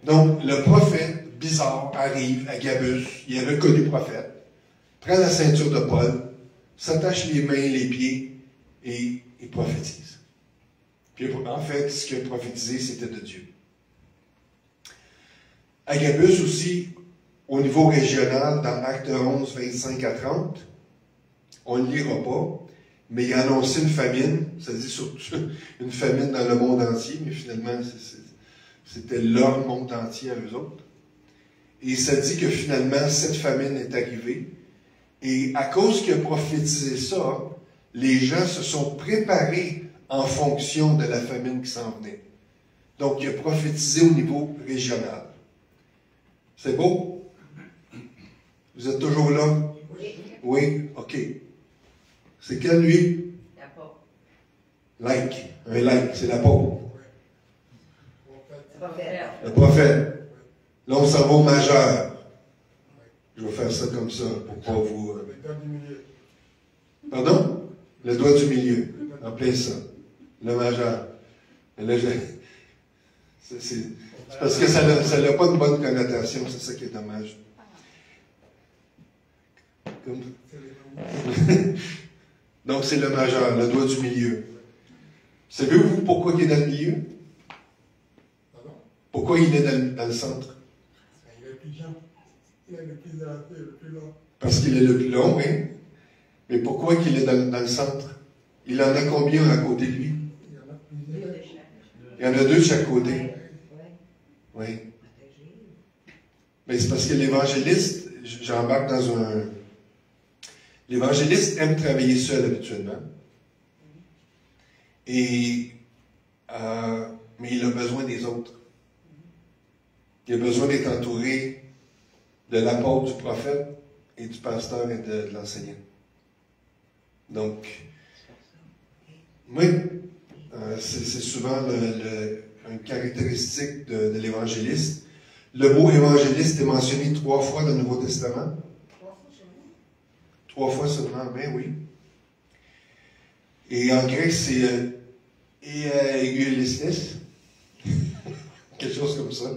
Donc, le prophète bizarre arrive à Agabus, il est reconnu prophète, prend la ceinture de Paul, s'attache les mains, les pieds, et il prophétise. Puis, en fait, ce qu'il a prophétisé, c'était de Dieu. Agabus aussi, au niveau régional, dans Acte 11, 25 à 30, on ne le lira pas, mais il a annoncé une famine, ça dit surtout une famine dans le monde entier, mais finalement, c'était leur monde entier à eux autres. Et ça dit que finalement, cette famine est arrivée, et à cause qu'il a prophétisé ça, les gens se sont préparés en fonction de la famine qui s'en venait. Donc, il a prophétisé au niveau régional. C'est beau? Vous êtes toujours là? Oui? OK. C'est quel, lui? Like. Un like, c'est l'apôtre. Le prophète. Là, on s'en va au majeur. Je vais faire ça comme ça, pour pas vous... Pardon? Le doigt du milieu. En plein ça. Le majeur. Mais là, c'est parce que ça n'a pas de bonne connotation, c'est ça qui est dommage. Donc, c'est le majeur, le doigt du milieu. Savez-vous pourquoi il est dans le milieu? Pourquoi il est dans le centre? Il est le plus long. Il est le plus long. Parce qu'il est le plus long, oui. Mais pourquoi qu'il est dans le centre? Il en a combien à côté de lui? Il y en a 2 de chaque côté. Oui. Mais c'est parce que l'évangéliste, j'embarque dans un... L'évangéliste aime travailler seul habituellement. Et, mais il a besoin des autres. Il a besoin d'être entouré de l'apôtre, du prophète, et du pasteur et de l'enseignant. Donc, oui, c'est souvent une caractéristique de l'évangéliste. Le mot évangéliste est mentionné 3 fois dans le Nouveau Testament. 3 fois seulement, mais oui. Et en grec, c'est evangelistes, quelque chose comme ça,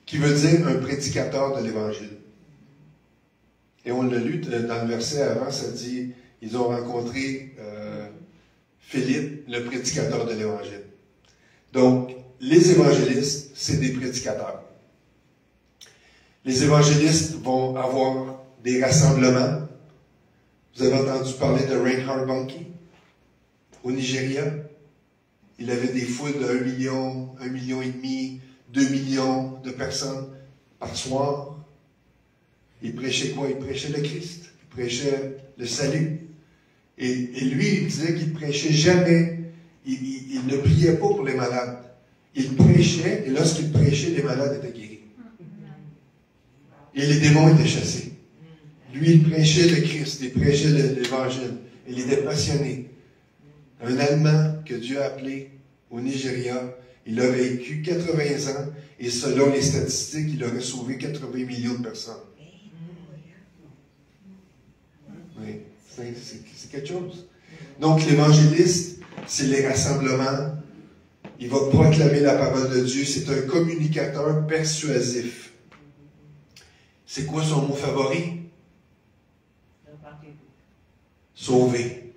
qui veut dire un prédicateur de l'Évangile. Et on l'a lu dans le verset avant, ça dit, ils ont rencontré Philippe, le prédicateur de l'Évangile. Donc, les évangélistes, c'est des prédicateurs. Les évangélistes vont avoir des rassemblements. Vous avez entendu parler de Reinhard Bonnke au Nigeria? Il avait des foules de 1 million, 1,5 million, 2 millions de personnes par soir. Il prêchait quoi? Il prêchait le Christ. Il prêchait le salut. Et lui, il disait qu'il ne prêchait jamais. Il ne priait pas pour les malades. Il prêchait, et lorsqu'il prêchait, les malades étaient guéris. Et les démons étaient chassés. Lui, il prêchait le Christ, il prêchait l'Évangile. Il était passionné. Un Allemand que Dieu a appelé au Nigeria, il a vécu 80 ans, et selon les statistiques, il aurait sauvé 80 millions de personnes. Oui, c'est quelque chose. Donc, l'évangéliste, c'est les rassemblements. Il va proclamer la parole de Dieu. C'est un communicateur persuasif. C'est quoi son mot favori? Sauver.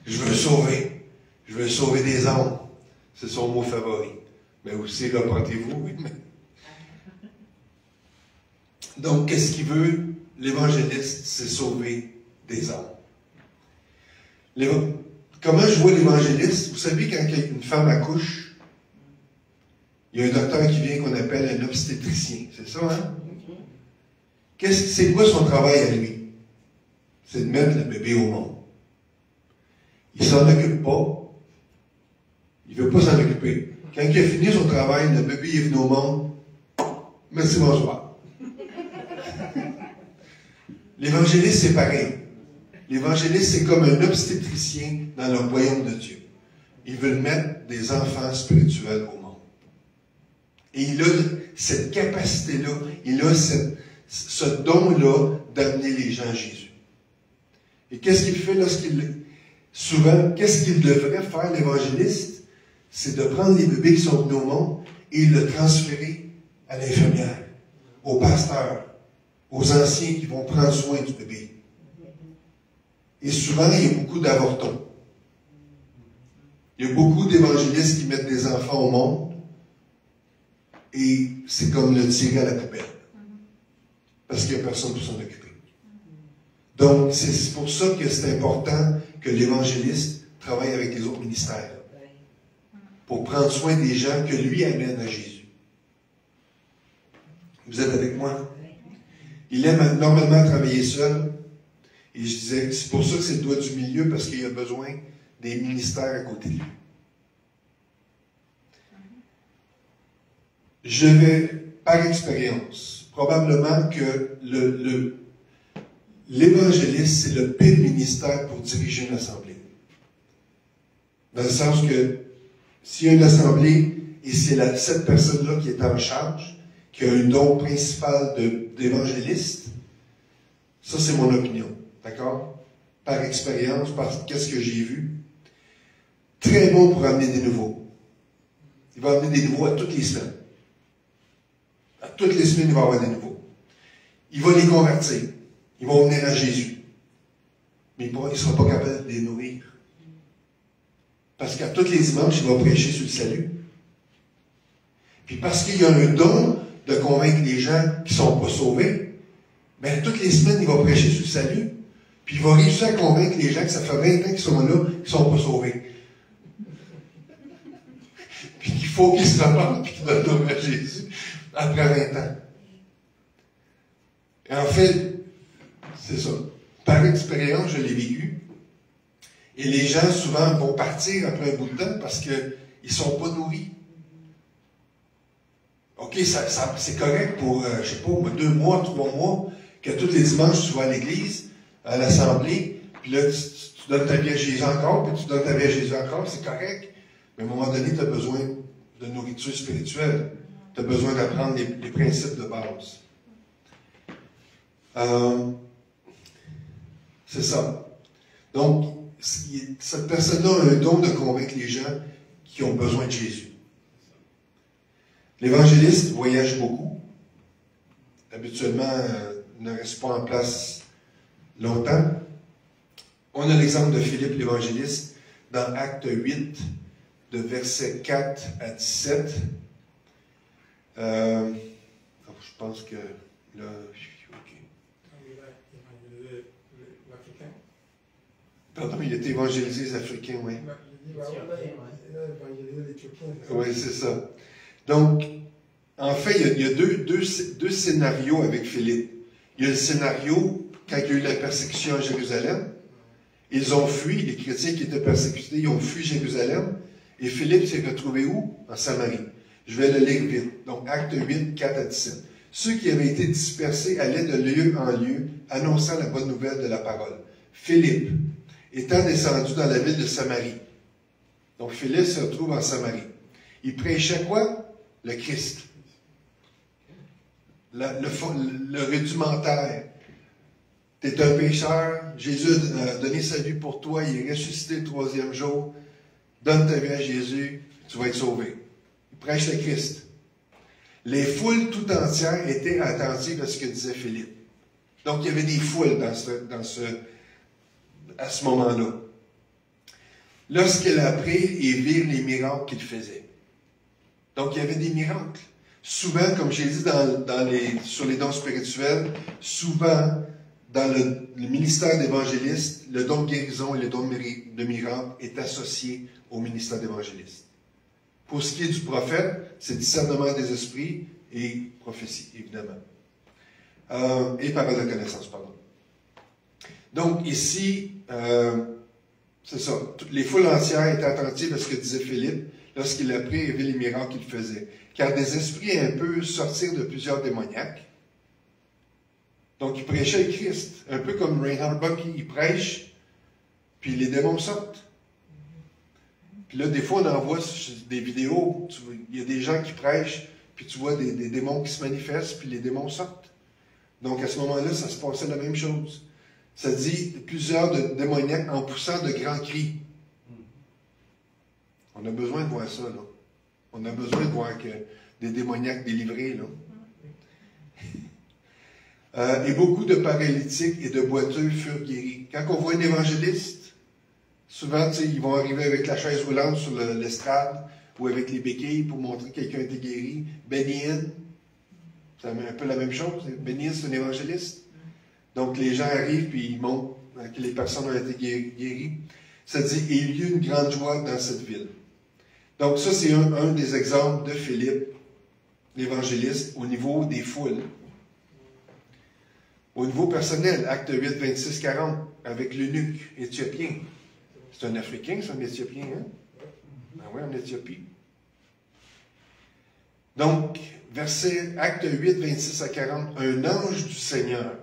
Je veux sauver. Je veux sauver des âmes. C'est son mot favori. Mais aussi, repentez-vous, oui. Donc, qu'est-ce qu'il veut? L'évangéliste, c'est sauver des âmes. Comment je vois l'évangéliste? Vous savez, quand une femme accouche, il y a un docteur qui vient qu'on appelle un obstétricien. C'est ça, hein? C'est quoi son travail à lui? C'est de mettre le bébé au monde. Il ne s'en occupe pas. Il ne veut pas s'en occuper. Quand il a fini son travail, le bébé est venu au monde. Merci, bonsoir. L'évangéliste, c'est pareil. L'évangéliste, c'est comme un obstétricien dans le royaume de Dieu. Ils veulent mettre des enfants spirituels au monde. Et il a cette capacité-là, il a ce don-là d'amener les gens à Jésus. Et qu'est-ce qu'il fait souvent, qu'est-ce qu'il devrait faire, l'évangéliste? C'est de prendre les bébés qui sont venus au monde et le transférer à l'infirmière, au pasteur, aux anciens qui vont prendre soin du bébé. Et souvent, il y a beaucoup d'avortons. Il y a beaucoup d'évangélistes qui mettent des enfants au monde et c'est comme le tirer à la poubelle. Parce qu'il n'y a personne pour s'en occuper. Donc, c'est pour ça que c'est important que l'évangéliste travaille avec les autres ministères. Pour prendre soin des gens que lui amène à Jésus. Vous êtes avec moi? Il aime normalement travailler seul. Et je disais, c'est pour ça que c'est le doigt du milieu, parce qu'il a besoin des ministères à côté de lui. Je vais, par expérience, probablement que l'évangéliste, c'est le pire ministère pour diriger une assemblée. Dans le sens que, s'il y a une assemblée, et c'est cette personne-là qui est en charge, qui a un don principal d'évangéliste, ça c'est mon opinion. D'accord? Par expérience, par qu'est-ce que j'ai vu. Très bon pour amener des nouveaux. Il va amener des nouveaux à toutes les semaines. À toutes les semaines, il va avoir des nouveaux. Il va les convertir. Ils vont venir à Jésus. Mais il ne sera pas capable de les nourrir. Parce qu'à tous les dimanches, il va prêcher sur le salut. Puis parce qu'il y a un don de convaincre les gens qui ne sont pas sauvés, bien, toutes les semaines, il va prêcher sur le salut. Puis il va réussir à convaincre les gens que ça fait 20 ans qu'ils sont là, qu'ils ne sont pas sauvés. Puis qu'il faut qu'ils se repentent et qu'ils donnent leur vie à Jésus après 20 ans. Et en fait, c'est ça. Par expérience, je l'ai vécu. Et les gens, souvent, vont partir après un bout de temps parce qu'ils ne sont pas nourris. OK, c'est correct pour, je ne sais pas, 2 mois, 3 mois, que tous les dimanches, tu vas à l'église, à l'assemblée, puis là, tu donnes ta vie à Jésus encore, puis tu donnes ta vie à Jésus encore, c'est correct. Mais à un moment donné, tu as besoin de nourriture spirituelle. Tu as besoin d'apprendre les principes de base. C'est ça. Donc, cette personne-là a un don de convaincre les gens qui ont besoin de Jésus. L'évangéliste voyage beaucoup. Habituellement, ne reste pas en place longtemps. On a l'exemple de Philippe l'évangéliste dans Acte 8, de versets 4 à 17. pense que là, ok. Il a évangélisé l'Africain. Pardon, il a été évangélisé les Africains, oui. Il a évangélisé l'Éthiopien. Oui, c'est ça. Donc, en fait, il y a deux scénarios avec Philippe. Il y a le scénario quand il y a eu la persécution à Jérusalem. Ils ont fui, les chrétiens qui étaient persécutés, ils ont fui Jérusalem. Et Philippe s'est retrouvé où? En Samarie. Je vais le lire vite. Donc, Acte 8, 4 à 17. Ceux qui avaient été dispersés allaient de lieu en lieu, annonçant la bonne nouvelle de la parole. Philippe, étant descendu dans la ville de Samarie. Donc, Philippe se retrouve en Samarie. Il prêchait quoi? Le Christ. Le rudimentaire. Tu es un pécheur, Jésus a donné sa vie pour toi, il est ressuscité le 3e jour. Donne ta vie à Jésus, tu vas être sauvé. Il prêche le Christ. Les foules tout entières étaient attentives à ce que disait Philippe. Donc, il y avait des foules à ce moment-là. Lorsqu'elle a appris et virent les miracles qu'il faisait. Donc, il y avait des miracles. Souvent, comme j'ai dit sur les dons spirituels, souvent, dans le ministère d'évangéliste, le don de guérison et le don de miracle est associé au ministère d'évangéliste. Pour ce qui est du prophète, c'est discernement des esprits et prophétie, évidemment. Et parole de connaissance, pardon. Donc, ici, c'est ça. Les foules entières étaient attentives à ce que disait Philippe lorsqu'il a appris et vu les miracles qu'il faisait. Car des esprits un peu sortirent de plusieurs démoniaques. Donc, il prêchait le Christ. Un peu comme Reinhard Bonnke, il prêche, puis les démons sortent. Puis là, des fois, on en voit des vidéos, il y a des gens qui prêchent, puis tu vois des démons qui se manifestent, puis les démons sortent. Donc, à ce moment-là, ça se passait la même chose. Ça dit plusieurs démoniaques en poussant de grands cris. On a besoin de voir ça, là. On a besoin de voir que des démoniaques délivrés, là. Et beaucoup de paralytiques et de boiteux furent guéris. Quand on voit un évangéliste, souvent, ils vont arriver avec la chaise roulante sur l'estrade ou avec les béquilles pour montrer que quelqu'un a été guéri. Benny Hinn, c'est un peu la même chose. Benny Hinn, c'est un évangéliste. Donc, les gens arrivent puis ils montrent que les personnes ont été guéries. Ça dit, et il y eut une grande joie dans cette ville. Donc, ça, c'est un des exemples de Philippe, l'évangéliste, au niveau des foules. Au niveau personnel, acte 8, 26, 40, avec l'eunuque éthiopien. C'est un Africain, c'est un Éthiopien, hein? Ben oui, en Éthiopie. Donc, acte 8, 26 à 40, un ange du Seigneur.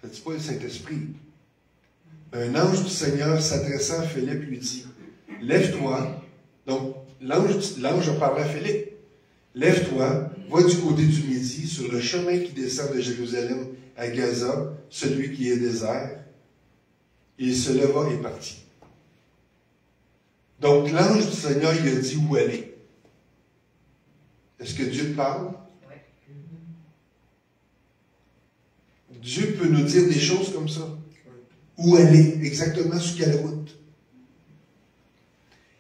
Ça ne dit pas le Saint-Esprit. Un ange du Seigneur s'adressant à Philippe lui dit, « Lève-toi. » Donc, l'ange a parlé à Philippe. « Lève-toi, va du côté du midi, sur le chemin qui descend de Jérusalem à Gaza, celui qui est désert. » Il se leva et partit. Donc, l'ange du Seigneur, il a dit où aller. Est-ce que Dieu parle? Oui. Dieu peut nous dire des choses comme ça. Où aller, exactement sur quelle route.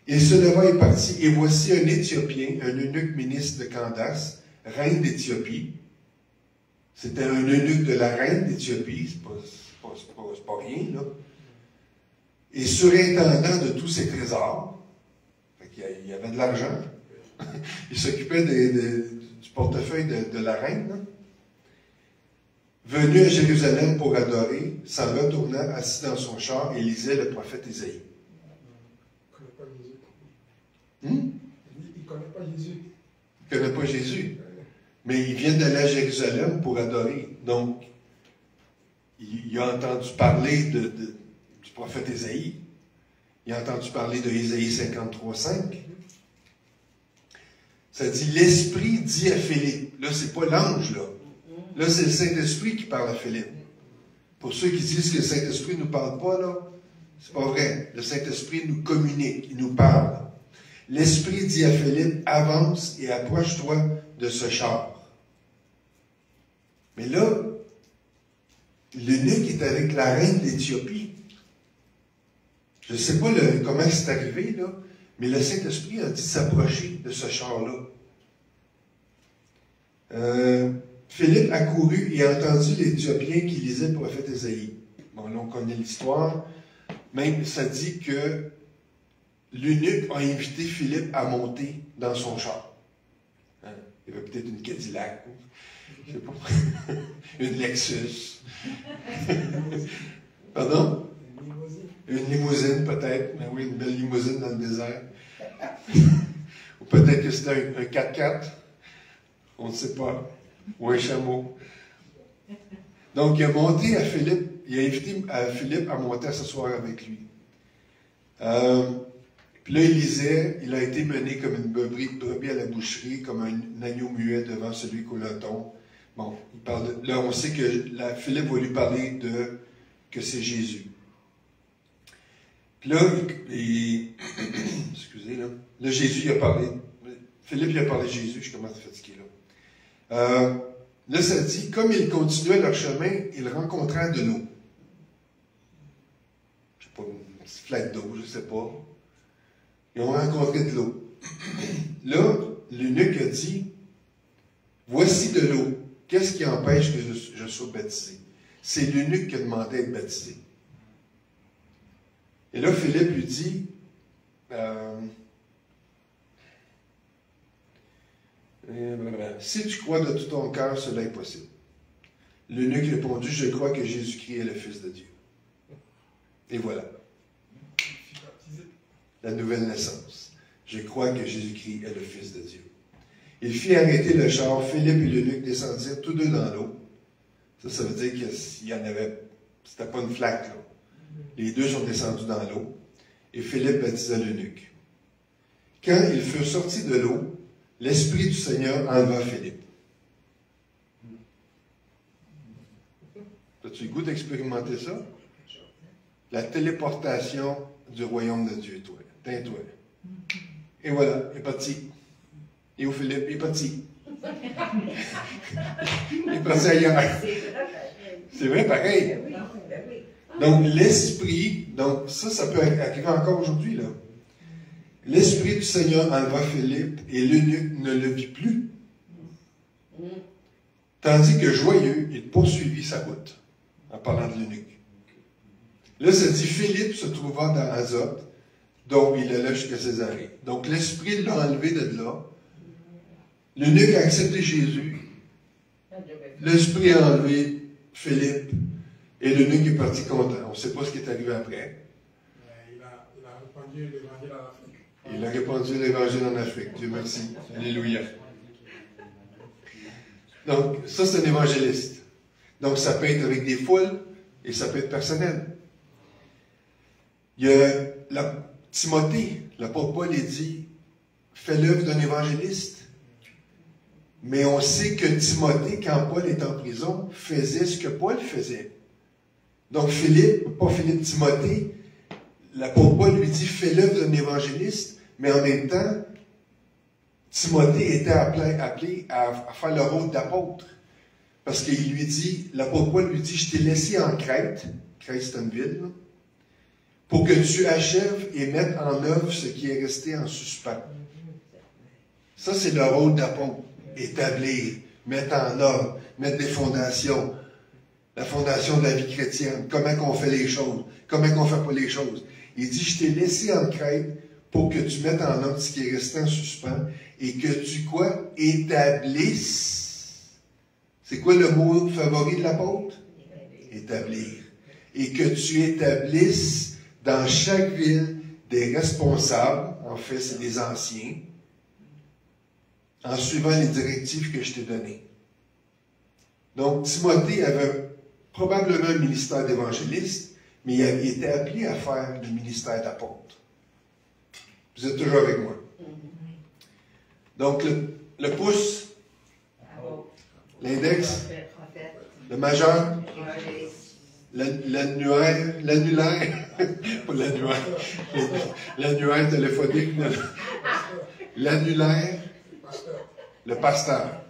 Il se leva et partit, et voici un Éthiopien, un eunuque ministre de Candace, reine d'Éthiopie. C'était un eunuque de la reine d'Éthiopie, c'est pas rien, là. Et surintendant de tous ses trésors. Il y avait de l'argent. Il s'occupait du portefeuille de la reine, là. Venu à Jérusalem pour adorer, s'en retourna assis dans son char et lisait le prophète Isaïe. Il ne connaît pas Jésus. Il ne connaît pas Jésus. Mais il vient d'aller à Jérusalem pour adorer. Donc, il a entendu parler du prophète Isaïe. Il a entendu parler de Isaïe 53, 5. Ça dit, l'Esprit dit à Philippe. Là, c'est pas l'ange, là. Là, c'est le Saint-Esprit qui parle à Philippe. Pour ceux qui disent que le Saint-Esprit ne nous parle pas, là, c'est pas vrai. Le Saint-Esprit nous communique, il nous parle. L'Esprit dit à Philippe, avance et approche-toi de ce char. Mais là, l'eunuque est avec la reine d'Éthiopie. Je ne sais pas comment c'est arrivé, là, mais le Saint-Esprit a dit de s'approcher de ce char-là. Philippe a couru et a entendu l'Éthiopien qui lisait le prophète Ésaïe. Bon, là, on connaît l'histoire. Même, ça dit que l'eunuque a invité Philippe à monter dans son char. Hein? Il y avait peut-être une Cadillac, je sais pas, une Lexus. Pardon? Une limousine, peut-être. Mais oui, une belle limousine dans le désert. Ou peut-être que c'était un 4x4. On ne sait pas. Ou un chameau. Donc, il a monté à Philippe. Il a invité Philippe à monter à s'asseoir avec lui. Puis là, il lisait. Il a été mené comme une brebis à la boucherie, comme un agneau muet devant celui qu'au loton. Bon, il parle là, on sait que Philippe va lui parler que c'est Jésus. Puis là, excusez, là, Jésus il a parlé. Philippe il a parlé de Jésus, je commence à fatiguer là. Là, ça dit, comme ils continuaient leur chemin, ils rencontrèrent de l'eau. Je sais pas, une petite flaque d'eau, je sais pas. Ils ont rencontré de l'eau. Là, l'eunuque a dit, voici de l'eau. Qu'est-ce qui empêche que je sois baptisé? C'est l'eunuque qui a demandé à être baptisé. Et là, Philippe lui dit, si tu crois de tout ton cœur, cela est possible. L'eunuque répondit, je crois que Jésus-Christ est le Fils de Dieu. Et voilà. La nouvelle naissance. Je crois que Jésus-Christ est le Fils de Dieu. Il fit arrêter le char. Philippe et l'eunuque descendirent tous deux dans l'eau. Ça veut dire qu'il y en avait, c'était pas une flaque, là. Les deux sont descendus dans l'eau. Et Philippe baptisa l'eunuque. Quand ils furent sortis de l'eau, l'Esprit du Seigneur enleva Philippe. As-tu le goût d'expérimenter ça? La téléportation du royaume de Dieu, toi. Tais-toi. Et voilà, il est parti. Et où Philippe? Il est parti. Il est parti ailleurs. C'est vrai, pareil. Donc, l'Esprit, donc ça peut arriver encore aujourd'hui, là. L'Esprit du Seigneur enleva Philippe et l'eunuque ne le vit plus. Tandis que joyeux, il poursuivit sa route, en parlant de l'eunuque. Là, ça dit, Philippe se trouva dans Azote, donc il allait jusqu'à Césarée. Donc, l'Esprit l'a enlevé de là. L'eunuque a accepté Jésus. L'Esprit a enlevé Philippe. Et l'eunuque est parti content. On ne sait pas ce qui est arrivé après. Il a répandu l'évangile en Afrique. Il a répandu l'évangile en Afrique. Dieu merci. Alléluia. Donc, ça, c'est un évangéliste. Donc, ça peut être avec des foules et ça peut être personnel. Il y a Timothée, l'apôtre Paul, il dit, fais l'œuvre d'un évangéliste. Mais on sait que Timothée, quand Paul est en prison, faisait ce que Paul faisait. Donc, Timothée, l'apôtre Paul lui dit, fais l'œuvre d'un évangéliste, mais en même temps, Timothée était appelé à faire le rôle d'apôtre. Parce qu'il lui dit, l'apôtre Paul lui dit, je t'ai laissé en Crète, c'est une ville, là, pour que tu achèves et mettes en œuvre ce qui est resté en suspens. Ça, c'est le rôle d'apôtre. Établir, mettre en ordre, mettre des fondations. La fondation de la vie chrétienne. Comment qu'on fait les choses. Comment qu'on ne fait pas les choses. Il dit, je t'ai laissé en Crète pour que tu mettes en ordre ce qui est resté en suspens et que tu, quoi? Établisses. C'est quoi le mot favori de l'apôtre? Établir. Et que tu établisses dans chaque ville des responsables, en fait, c'est des anciens, en suivant les directives que je t'ai données. Donc, Timothée avait probablement un ministère d'évangéliste, mais il était appelé à faire le ministère d'apôtre. Vous êtes toujours avec moi. Donc, le pouce, l'index, le majeur, l'annulaire, pas l'annuaire, l'annuaire téléphonique, l'annulaire, le pasteur.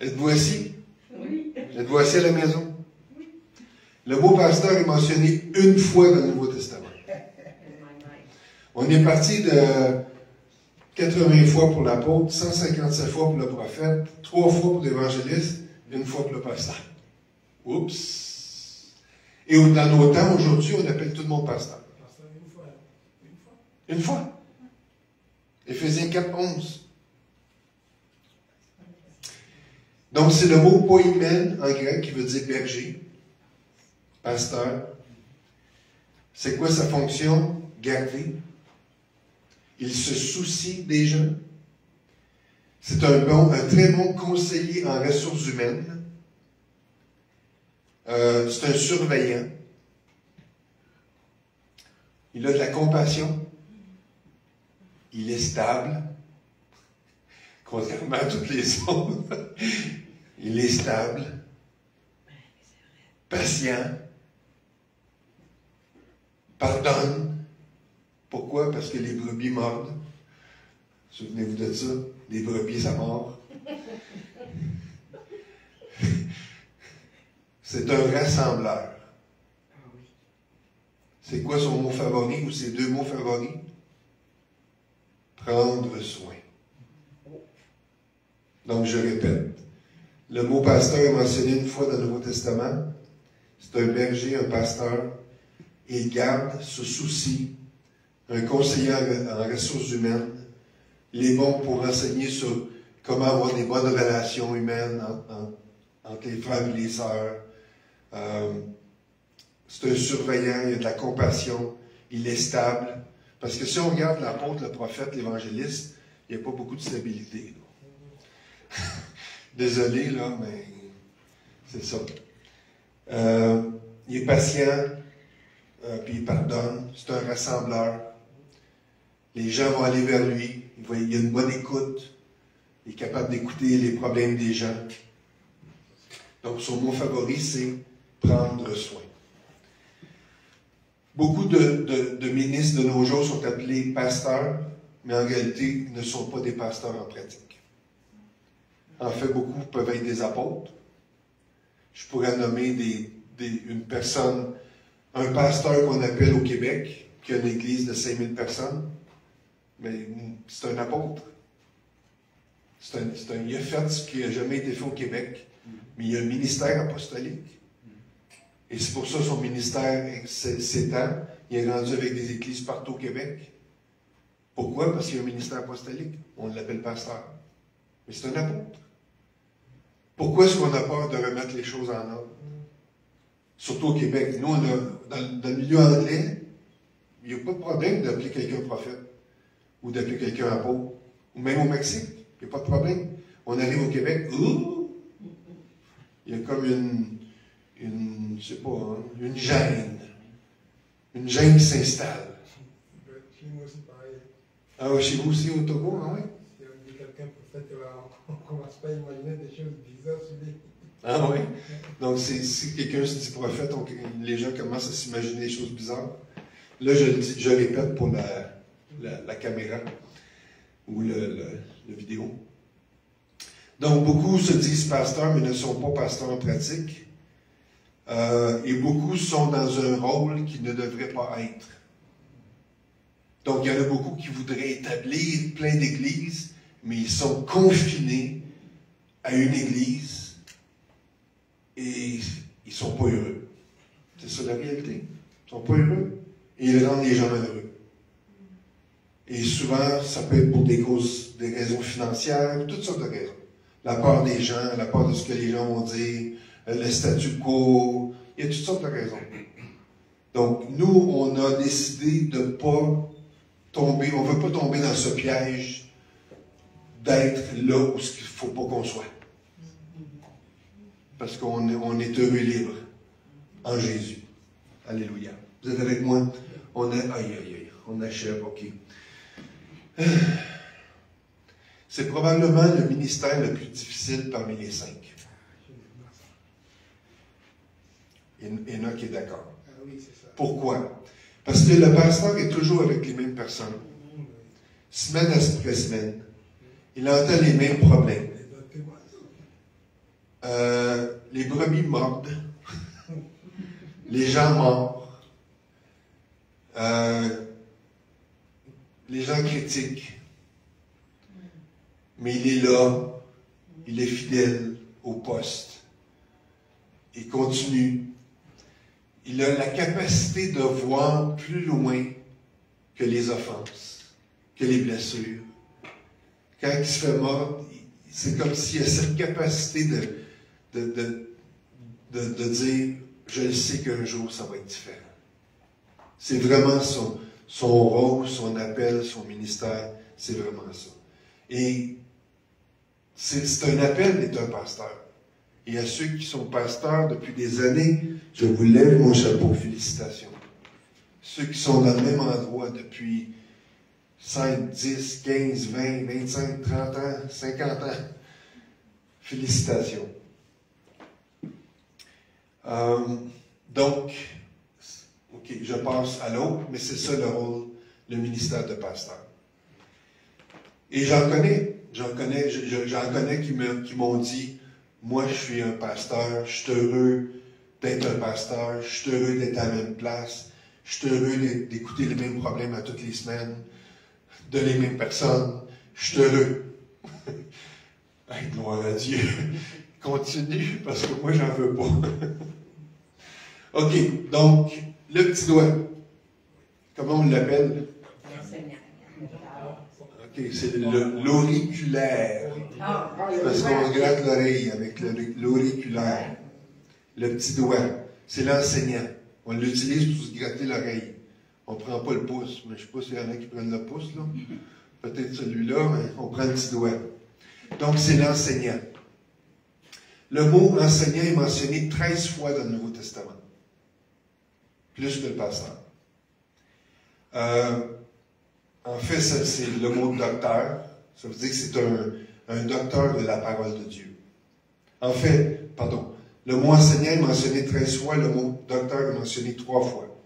Êtes-vous assis? Oui. Êtes-vous assis à la maison? Oui. Le mot pasteur est mentionné une fois dans le Nouveau Testament. On est parti de 80 fois pour l'apôtre, 157 fois pour le prophète, 3 fois pour l'évangéliste, 1 fois pour le pasteur. Oups! Et dans nos temps, aujourd'hui, on appelle tout le monde pasteur. Une fois. Éphésiens 4, 11. Donc, c'est le mot poimen en grec qui veut dire berger, pasteur. C'est quoi sa fonction? Garder. Il se soucie des gens. C'est un très bon conseiller en ressources humaines. C'est un surveillant. Il a de la compassion. Il est stable. Contrairement à toutes les autres. Il est stable. Patient. Pardonne. Pourquoi? Parce que les brebis mordent. Souvenez-vous de ça. Les brebis, ça mord. C'est un rassembleur. C'est quoi son mot favori ou ses 2 mots favoris? Prendre soin. Donc, je répète. Le mot pasteur est mentionné 1 fois dans le Nouveau Testament. C'est un berger, un pasteur. Il garde, se soucie, un conseiller en ressources humaines. Il est bon pour enseigner sur comment avoir des bonnes relations humaines entre les frères et les sœurs. C'est un surveillant, il a de la compassion, il est stable. Parce que si on regarde l'apôtre, le prophète, l'évangéliste, il n'y a pas beaucoup de stabilité. Désolé, là, mais c'est ça. Il est patient, puis il pardonne. C'est un rassembleur. Les gens vont aller vers lui. Il a une bonne écoute. Il est capable d'écouter les problèmes des gens. Donc, son mot favori, c'est prendre soin. Beaucoup de ministres de nos jours sont appelés pasteurs, mais en réalité, ils ne sont pas des pasteurs en pratique. En fait, beaucoup peuvent être des apôtres. Je pourrais nommer une personne, un pasteur qu'on appelle au Québec, qui a une église de 5000 personnes, mais c'est un apôtre. Il a fait ce qui n'a jamais été fait au Québec, mais il y a un ministère apostolique. Et c'est pour ça que son ministère s'étend. Il est rendu avec des églises partout au Québec. Pourquoi? Parce qu'il y a un ministère apostolique. On l'appelle pasteur. Mais c'est un apôtre. Pourquoi est-ce qu'on a peur de remettre les choses en ordre? Surtout au Québec. Nous, dans le milieu anglais, il n'y a pas de problème d'appeler quelqu'un prophète ou d'appeler quelqu'un apôtre. Ou même au Mexique, il n'y a pas de problème. On arrive au Québec, il y a comme je sais pas, hein, une gêne. Une gêne qui s'installe. Chez nous aussi, pareil. Ah oui, chez vous aussi, au Togo, ah oui? Si on dit quelqu'un prophète, on ne commence pas à imaginer des choses bizarres sur lui. Ah oui? Donc, si quelqu'un se dit prophète, les gens commencent à s'imaginer des choses bizarres. Là, je répète pour la caméra ou le vidéo. Donc, beaucoup se disent pasteurs, mais ne sont pas pasteurs en pratique. Et beaucoup sont dans un rôle qu'ils ne devraient pas être. Donc, il y en a beaucoup qui voudraient établir plein d'églises, mais ils sont confinés à une église et ils ne sont pas heureux. C'est ça la réalité. Ils ne sont pas heureux. Et ils rendent les gens malheureux. Et souvent, ça peut être pour des raisons financières, toutes sortes de raisons. La peur des gens, la peur de ce que les gens vont dire, le statu quo, il y a toutes sortes de raisons. Donc, nous, on a décidé de ne pas tomber, on ne veut pas tomber dans ce piège d'être là où il ne faut pas qu'on soit. Parce qu'on est heureux et libre en Jésus. Alléluia. Vous êtes avec moi? On achève, ok. C'est probablement le ministère le plus difficile parmi les 5. Enoch est d'accord. Ah oui, c'est ça. Pourquoi? Parce que le pasteur est toujours avec les mêmes personnes. Semaine après semaine. Il entend les mêmes problèmes. Les brebis mordent. Les gens morts. Les gens critiquent. mais il est là, il est fidèle au poste. Il continue. Il a la capacité de voir plus loin que les offenses, que les blessures. Quand il se fait mordre, c'est comme s'il a cette capacité de dire « Je le sais qu'un jour, ça va être différent ». C'est vraiment son rôle, son appel, son ministère, c'est vraiment ça. Et c'est un appel d'être un pasteur. Et à ceux qui sont pasteurs depuis des années, je vous lève mon chapeau, félicitations. Ceux qui sont dans le même endroit depuis 5, 10, 15, 20, 25, 30 ans, 50 ans, félicitations. Donc, ok, je passe à l'autre, mais c'est ça le rôle, le ministère de pasteur. Et j'en connais qui m'ont dit, moi je suis un pasteur, je suis heureux d'être un pasteur, je suis heureux d'être à la même place, je suis heureux d'écouter les mêmes problèmes à toutes les semaines, de les mêmes personnes, je suis heureux. Hey, gloire à Dieu. Continue, parce que moi j'en veux pas. OK, donc, le petit doigt. Comment on l'appelle? OK, c'est l'auriculaire. Parce qu'on se gratte l'oreille avec l'auriculaire. Le petit doigt, c'est l'enseignant. On l'utilise pour se gratter l'oreille. On ne prend pas le pouce. Mais je ne sais pas s'il y en a qui prennent le pouce, là. Peut-être celui-là, mais on prend le petit doigt. Donc, c'est l'enseignant. Le mot enseignant est mentionné 13 fois dans le Nouveau Testament. Plus que le pasteur. En fait, c'est le mot docteur. Ça veut dire que c'est un docteur de la parole de Dieu. En fait, pardon, le mot enseignant est mentionné 13 fois, le mot docteur est mentionné 3 fois.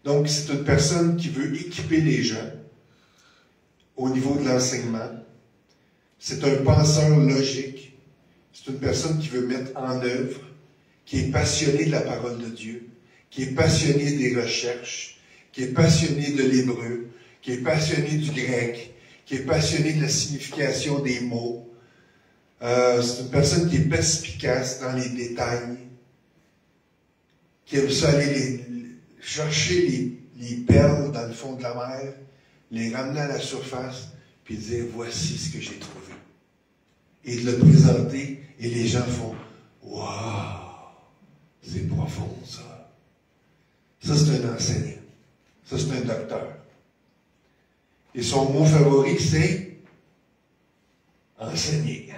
Donc, c'est une personne qui veut équiper les gens au niveau de l'enseignement. C'est un penseur logique. C'est une personne qui veut mettre en œuvre, qui est passionné de la parole de Dieu, qui est passionné des recherches, qui est passionné de l'hébreu, qui est passionné du grec, qui est passionné de la signification des mots. C'est une personne qui est perspicace dans les détails, qui aime ça aller chercher les perles dans le fond de la mer, les ramener à la surface, puis dire, voici ce que j'ai trouvé. Et de le présenter, et les gens font, waouh, c'est profond ça. Ça, c'est un enseignant. Ça, c'est un docteur. Et son mot favori, c'est enseigner.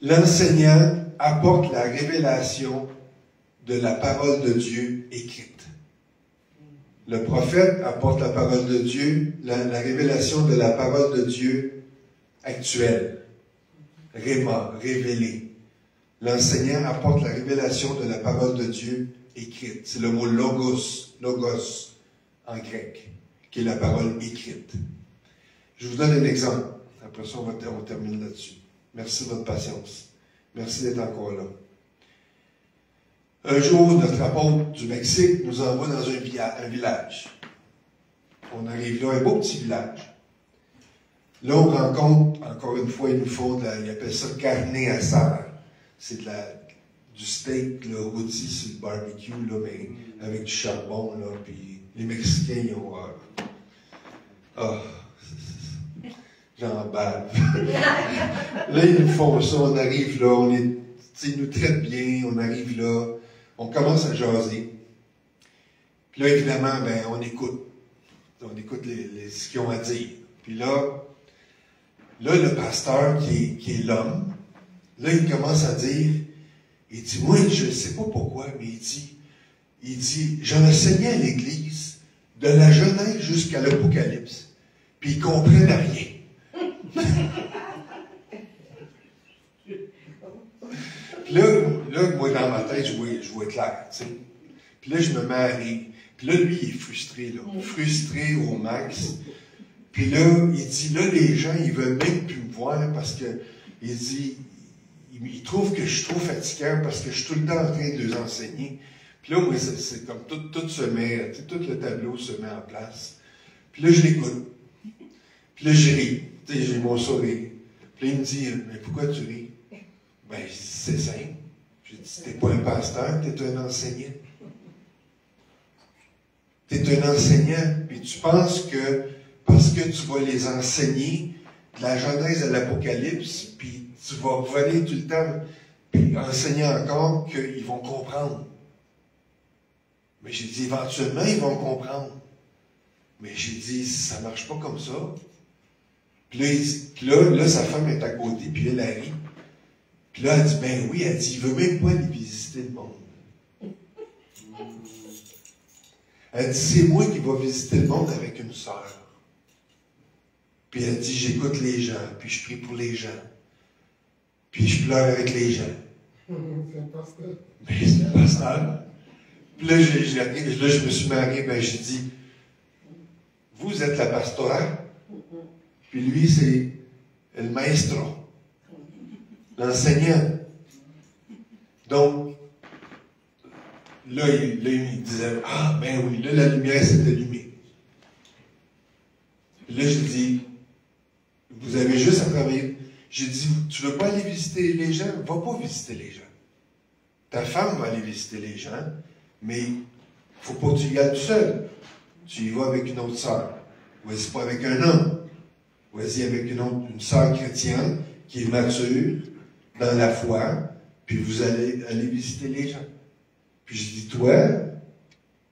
L'enseignant apporte la révélation de la parole de Dieu écrite. Le prophète apporte la parole de Dieu, la révélation de la parole de Dieu actuelle. Réma, révélée. L'enseignant apporte la révélation de la parole de Dieu écrite. C'est le mot logos en grec, qui est la parole écrite. Je vous donne un exemple. Après ça, on termine là-dessus. Merci de votre patience. Merci d'être encore là. Un jour, notre apôtre du Mexique nous envoie dans un village. On arrive là, un beau petit village. Là, on rencontre, encore une fois, ils nous font, ils appellent ça carne asada. C'est du steak là, rôti sur le barbecue, là, mais avec du charbon. Là, puis les Mexicains, ils ont... j'en bave. Là, ils nous font ça, on arrive là, ils nous traitent bien, on arrive là, on commence à jaser. Puis là, évidemment, ben, on écoute. On écoute ce qu'ils ont à dire. Puis là, le pasteur, qui est l'homme, là, il commence à dire, il dit, moi, je ne sais pas pourquoi, mais il dit, j'en enseignais à l'Église, de la Genèse jusqu'à l'Apocalypse, puis ils ne comprennent rien. Puis là, moi, dans ma tête, je vois clair, tu sais. Puis là, je me mets à rire. Puis là, lui, il est frustré, là. Frustré au max. Puis là, il dit, là, les gens, ils veulent même plus me voir parce que, il dit, ils trouvent que je suis trop fatigant parce que je suis tout le temps en train de les enseigner. Puis là, moi, c'est comme tout se met, tout le tableau se met en place. Puis là, je l'écoute. Puis là, je ris. Tu sais, j'ai mon sourire. Puis là, il me dit, mais pourquoi tu ris? Ben, je dis, c'est simple. Je dis, t'es pas un pasteur, t'es un enseignant. T'es un enseignant, puis tu penses que parce que tu vas les enseigner de la Genèse à l'Apocalypse, puis tu vas revenir tout le temps, puis enseigner encore qu'ils vont comprendre. Mais j'ai dit, éventuellement, ils vont comprendre. Mais j'ai dit, ça ne marche pas comme ça. Puis là, sa femme est à côté, puis elle rit. Puis là, elle dit, ben oui, elle dit, il veut même pas aller visiter le monde. Elle dit, c'est moi qui vais visiter le monde avec une sœur. Puis elle dit, j'écoute les gens, puis je prie pour les gens. Puis je pleure avec les gens. C'est un pasteur. Mais c'est un pasteur. Puis là, je me suis marié, ben j'ai dit, vous êtes la pastora, puis lui, c'est le maestro, l'enseignant. Donc, là, il disait, ah, ben oui, là, la lumière s'est allumée. Puis là, j'ai dit, vous avez juste à travailler. J'ai dit, tu veux pas aller visiter les gens? Va pas visiter les gens. Ta femme va aller visiter les gens, mais il ne faut pas que tu y ailles tout seul. Tu y vas avec une autre sœur. Vas-y pas avec un homme. Vas-y avec une sœur chrétienne qui est mature dans la foi, puis vous allez aller visiter les gens. Puis je dis, toi,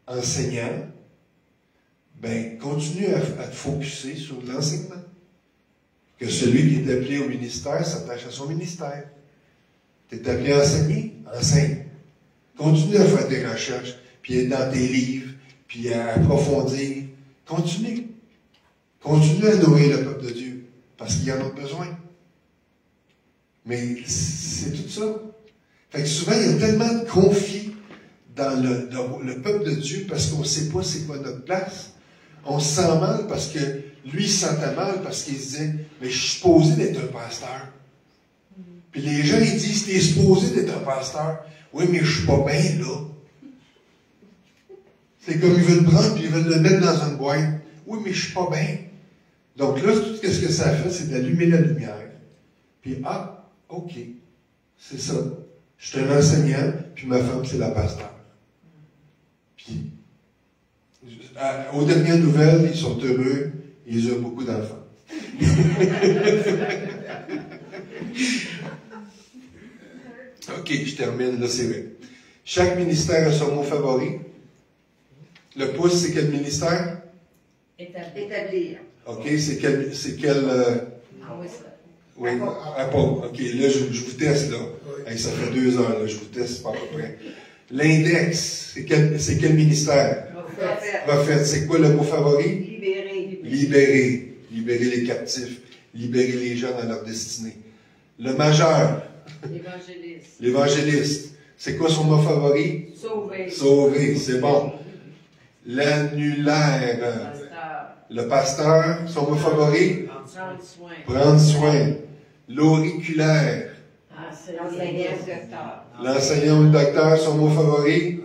enseignant, ben, continue à te focusser sur l'enseignement. Que celui qui est appelé au ministère s'attache à son ministère. Tu es appelé à enseigner? Enseigne. Continue à faire des recherches, puis être dans tes livres, puis à approfondir. Continue. Continue à nourrir le peuple de Dieu, parce qu'il y en a besoin. Mais c'est tout ça. Fait que souvent, il y a tellement de conflits dans le peuple de Dieu parce qu'on ne sait pas c'est quoi notre place. On se sent mal parce que lui, il se sentait mal parce qu'il se disait, mais je suis supposé d'être un pasteur. Puis les gens, ils disent, t'es supposé d'être un pasteur. Oui, mais je suis pas bien là. C'est comme ils veulent le prendre puis ils veulent le mettre dans une boîte. Oui, mais je suis pas bien. Donc là, tout ce que ça a fait, c'est d'allumer la lumière. Puis, ah, OK, c'est ça. Je suis un enseignant, puis ma femme, c'est la pasteur. Puis, aux dernières nouvelles, ils sont heureux, ils ont beaucoup d'enfants. OK, je termine, là, c'est vrai. Chaque ministère a son mot favori. Le pouce, c'est quel ministère? Établir. OK, c'est quel Ah oui, ça. oui, apôtre. OK, là, je vous teste, là. Hey, ça fait 2 heures, là, je vous teste pas à peu près. L'index, c'est quel ministère? Prophète. C'est quoi le mot favori? Libérer. Libérer. Libérer les captifs. Libérer les gens dans leur destinée. Le majeur. L'évangéliste. L'évangéliste. C'est quoi son mot favori? Sauver. Sauver, c'est bon. L'annulaire. Le pasteur, son mot favori? Prendre soin. Prendre soin. L'auriculaire. L'enseignant ou le docteur, son mot favori?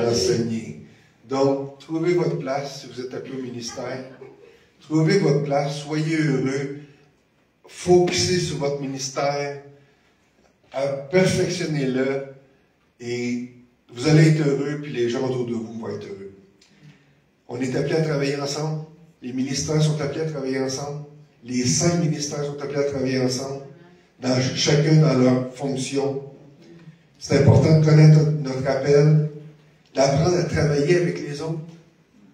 Enseigner. Donc, trouvez votre place si vous êtes appelé au ministère. Trouvez votre place, soyez heureux. Focussez sur votre ministère. Perfectionnez-le. Et vous allez être heureux, puis les gens autour de vous vont être heureux. On est appelés à travailler ensemble. Les ministères sont appelés à travailler ensemble. Les 5 ministères sont appelés à travailler ensemble. Chacun dans leur fonction. C'est important de connaître notre appel, d'apprendre à travailler avec les autres,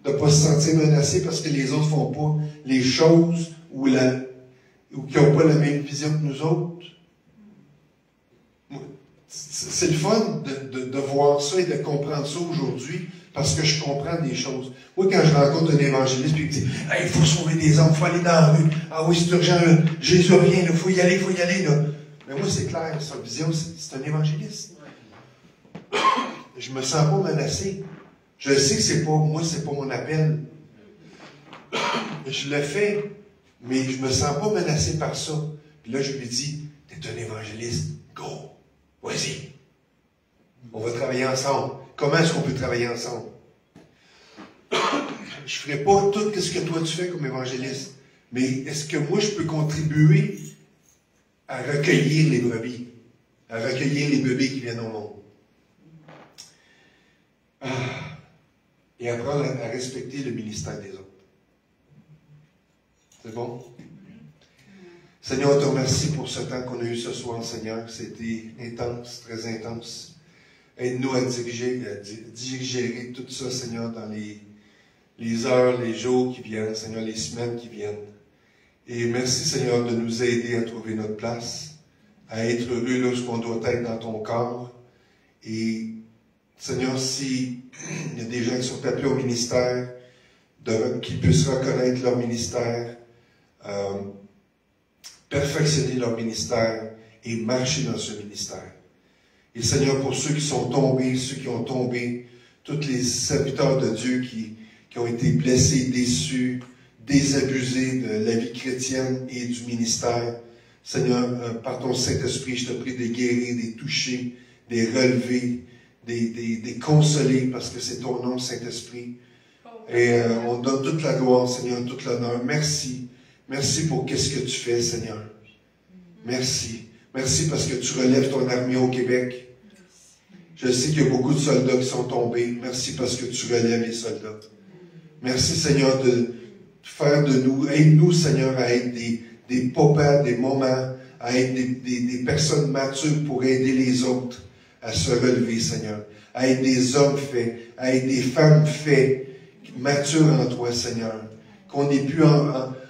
de ne pas se sentir menacé parce que les autres ne font pas les choses ou qui n'ont pas la même vision que nous autres. C'est le fun de voir ça et de comprendre ça aujourd'hui parce que je comprends des choses. Moi, quand je rencontre un évangéliste puis il me dit « Hey, il faut sauver des hommes, il faut aller dans la rue. Ah oui, c'est urgent, là. Jésus revient, il faut y aller, là. » Mais moi, c'est clair, sa vision, c'est un évangéliste. Je me sens pas menacé. Je sais que c'est pas mon appel. Je le fais, mais je me sens pas menacé par ça. Puis là, je lui dis, t'es un évangéliste, go, vas-y. On va travailler ensemble. Comment est-ce qu'on peut travailler ensemble? je ne ferai pas tout ce que toi tu fais comme évangéliste, mais est-ce que moi je peux contribuer à recueillir les brebis, à recueillir les bébés qui viennent au monde? Et apprendre à respecter le ministère des autres. C'est bon? Seigneur, on te remercie pour ce temps qu'on a eu ce soir, Seigneur. C'était intense, très intense. Aide-nous à digérer tout ça, Seigneur, dans les heures, les jours qui viennent, Seigneur, les semaines qui viennent. Et merci, Seigneur, de nous aider à trouver notre place, à être heureux là où on doit être dans ton corps. Et Seigneur, s'il y a des gens qui sont appelés au ministère, qu'ils puissent reconnaître leur ministère, perfectionner leur ministère et marcher dans ce ministère. Et Seigneur, pour ceux qui sont tombés, ceux qui ont tombé, tous les serviteurs de Dieu qui ont été blessés, déçus, désabusés de la vie chrétienne et du ministère, Seigneur, par ton Saint-Esprit, je te prie de guérir, de toucher, de relever, de consoler, parce que c'est ton nom, Saint-Esprit. Et on donne toute la gloire, Seigneur, toute l'honneur. Merci. Merci pour qu'est-ce que tu fais, Seigneur. Merci. Merci parce que tu relèves ton armée au Québec. Je sais qu'il y a beaucoup de soldats qui sont tombés. Merci parce que tu relèves les soldats. Merci, Seigneur, de faire de nous, aide-nous, Seigneur, à être des papas, des mamans, à être des personnes matures pour aider les autres à se relever, Seigneur. À être des hommes faits, à être des femmes faits, matures en toi, Seigneur. Qu'on n'ait plus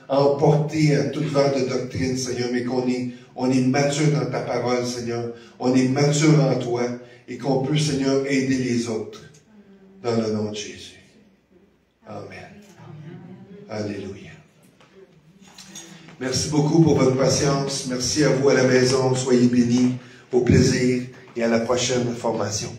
emporté à toute vent de doctrine, Seigneur, mais qu'on est mature dans ta parole, Seigneur. On est mature en toi et qu'on peut, Seigneur, aider les autres. Dans le nom de Jésus. Amen. Alléluia. Merci beaucoup pour votre patience. Merci à vous à la maison. Soyez bénis. Au plaisir et à la prochaine formation.